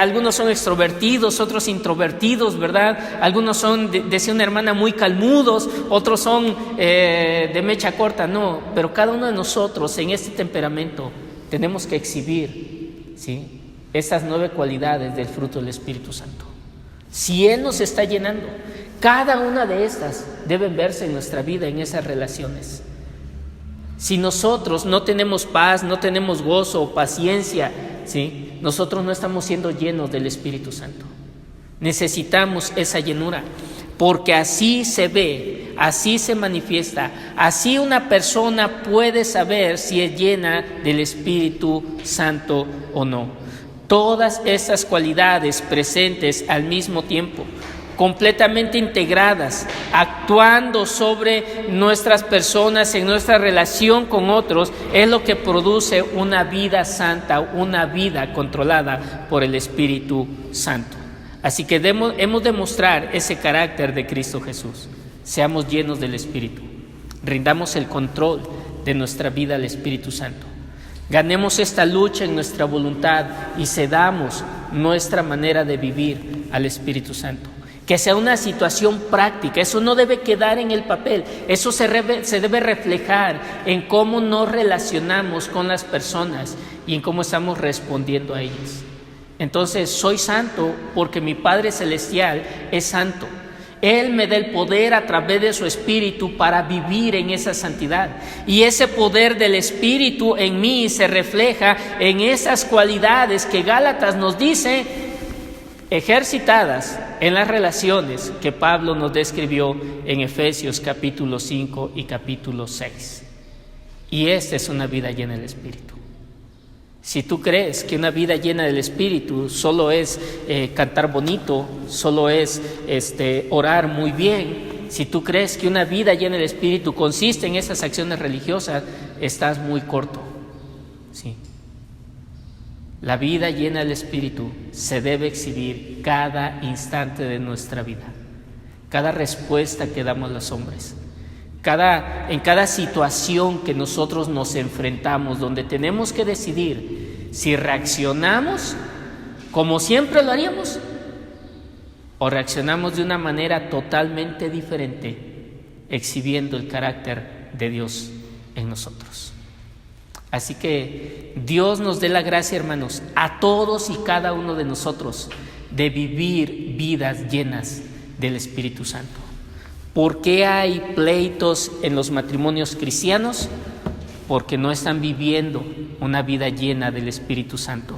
Speaker 1: algunos son extrovertidos, otros introvertidos, ¿verdad? Algunos son, decía una hermana, muy calmudos, otros son de mecha corta, no. Pero cada uno de nosotros en este temperamento tenemos que exhibir, ¿sí?, estas 9 cualidades del fruto del Espíritu Santo. Si Él nos está llenando, cada una de estas deben verse en nuestra vida, en esas relaciones. Si nosotros no tenemos paz, no tenemos gozo o paciencia, ¿sí?, nosotros no estamos siendo llenos del Espíritu Santo. Necesitamos esa llenura, porque así se ve, así se manifiesta, así una persona puede saber si es llena del Espíritu Santo o no. Todas estas cualidades presentes al mismo tiempo, completamente integradas, actuando sobre nuestras personas, en nuestra relación con otros, es lo que produce una vida santa, una vida controlada por el Espíritu Santo. Así que hemos de mostrar ese carácter de Cristo Jesús. Seamos llenos del Espíritu, rindamos el control de nuestra vida al Espíritu Santo. Ganemos esta lucha en nuestra voluntad y cedamos nuestra manera de vivir al Espíritu Santo. Que sea una situación práctica, eso no debe quedar en el papel, eso se debe reflejar en cómo nos relacionamos con las personas y en cómo estamos respondiendo a ellas. Entonces, soy santo porque mi Padre Celestial es santo. Él me da el poder a través de su Espíritu para vivir en esa santidad. Y ese poder del Espíritu en mí se refleja en esas cualidades que Gálatas nos dice, ejercitadas en las relaciones que Pablo nos describió en Efesios capítulo 5 y capítulo 6. Y esta es una vida llena del Espíritu. Si tú crees que una vida llena del Espíritu solo es cantar bonito, solo es orar muy bien, si tú crees que una vida llena del Espíritu consiste en esas acciones religiosas, estás muy corto. Sí. La vida llena del Espíritu se debe exhibir cada instante de nuestra vida, cada respuesta que damos los hombres, en cada situación que nosotros nos enfrentamos, donde tenemos que decidir si reaccionamos como siempre lo haríamos o reaccionamos de una manera totalmente diferente, exhibiendo el carácter de Dios en nosotros. Así que Dios nos dé la gracia, hermanos, a todos y cada uno de nosotros, de vivir vidas llenas del Espíritu Santo. ¿Por qué hay pleitos en los matrimonios cristianos? Porque no están viviendo una vida llena del Espíritu Santo.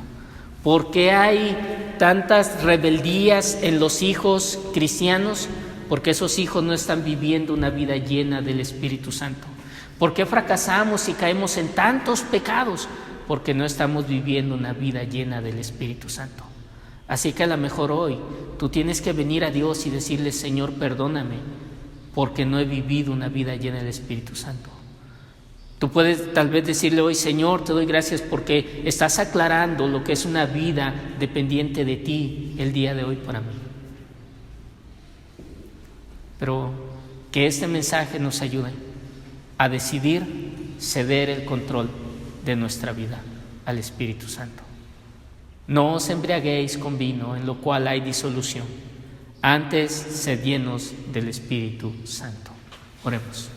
Speaker 1: ¿Por qué hay tantas rebeldías en los hijos cristianos? Porque esos hijos no están viviendo una vida llena del Espíritu Santo. ¿Por qué fracasamos y caemos en tantos pecados? Porque no estamos viviendo una vida llena del Espíritu Santo. Así que a lo mejor hoy tú tienes que venir a Dios y decirle: Señor, perdóname, porque no he vivido una vida llena del Espíritu Santo. Tú puedes tal vez decirle hoy: Señor, te doy gracias porque estás aclarando lo que es una vida dependiente de ti el día de hoy para mí. Pero que este mensaje nos ayude a decidir ceder el control de nuestra vida al Espíritu Santo. No os embriaguéis con vino, en lo cual hay disolución. Antes, sed llenos del Espíritu Santo. Oremos.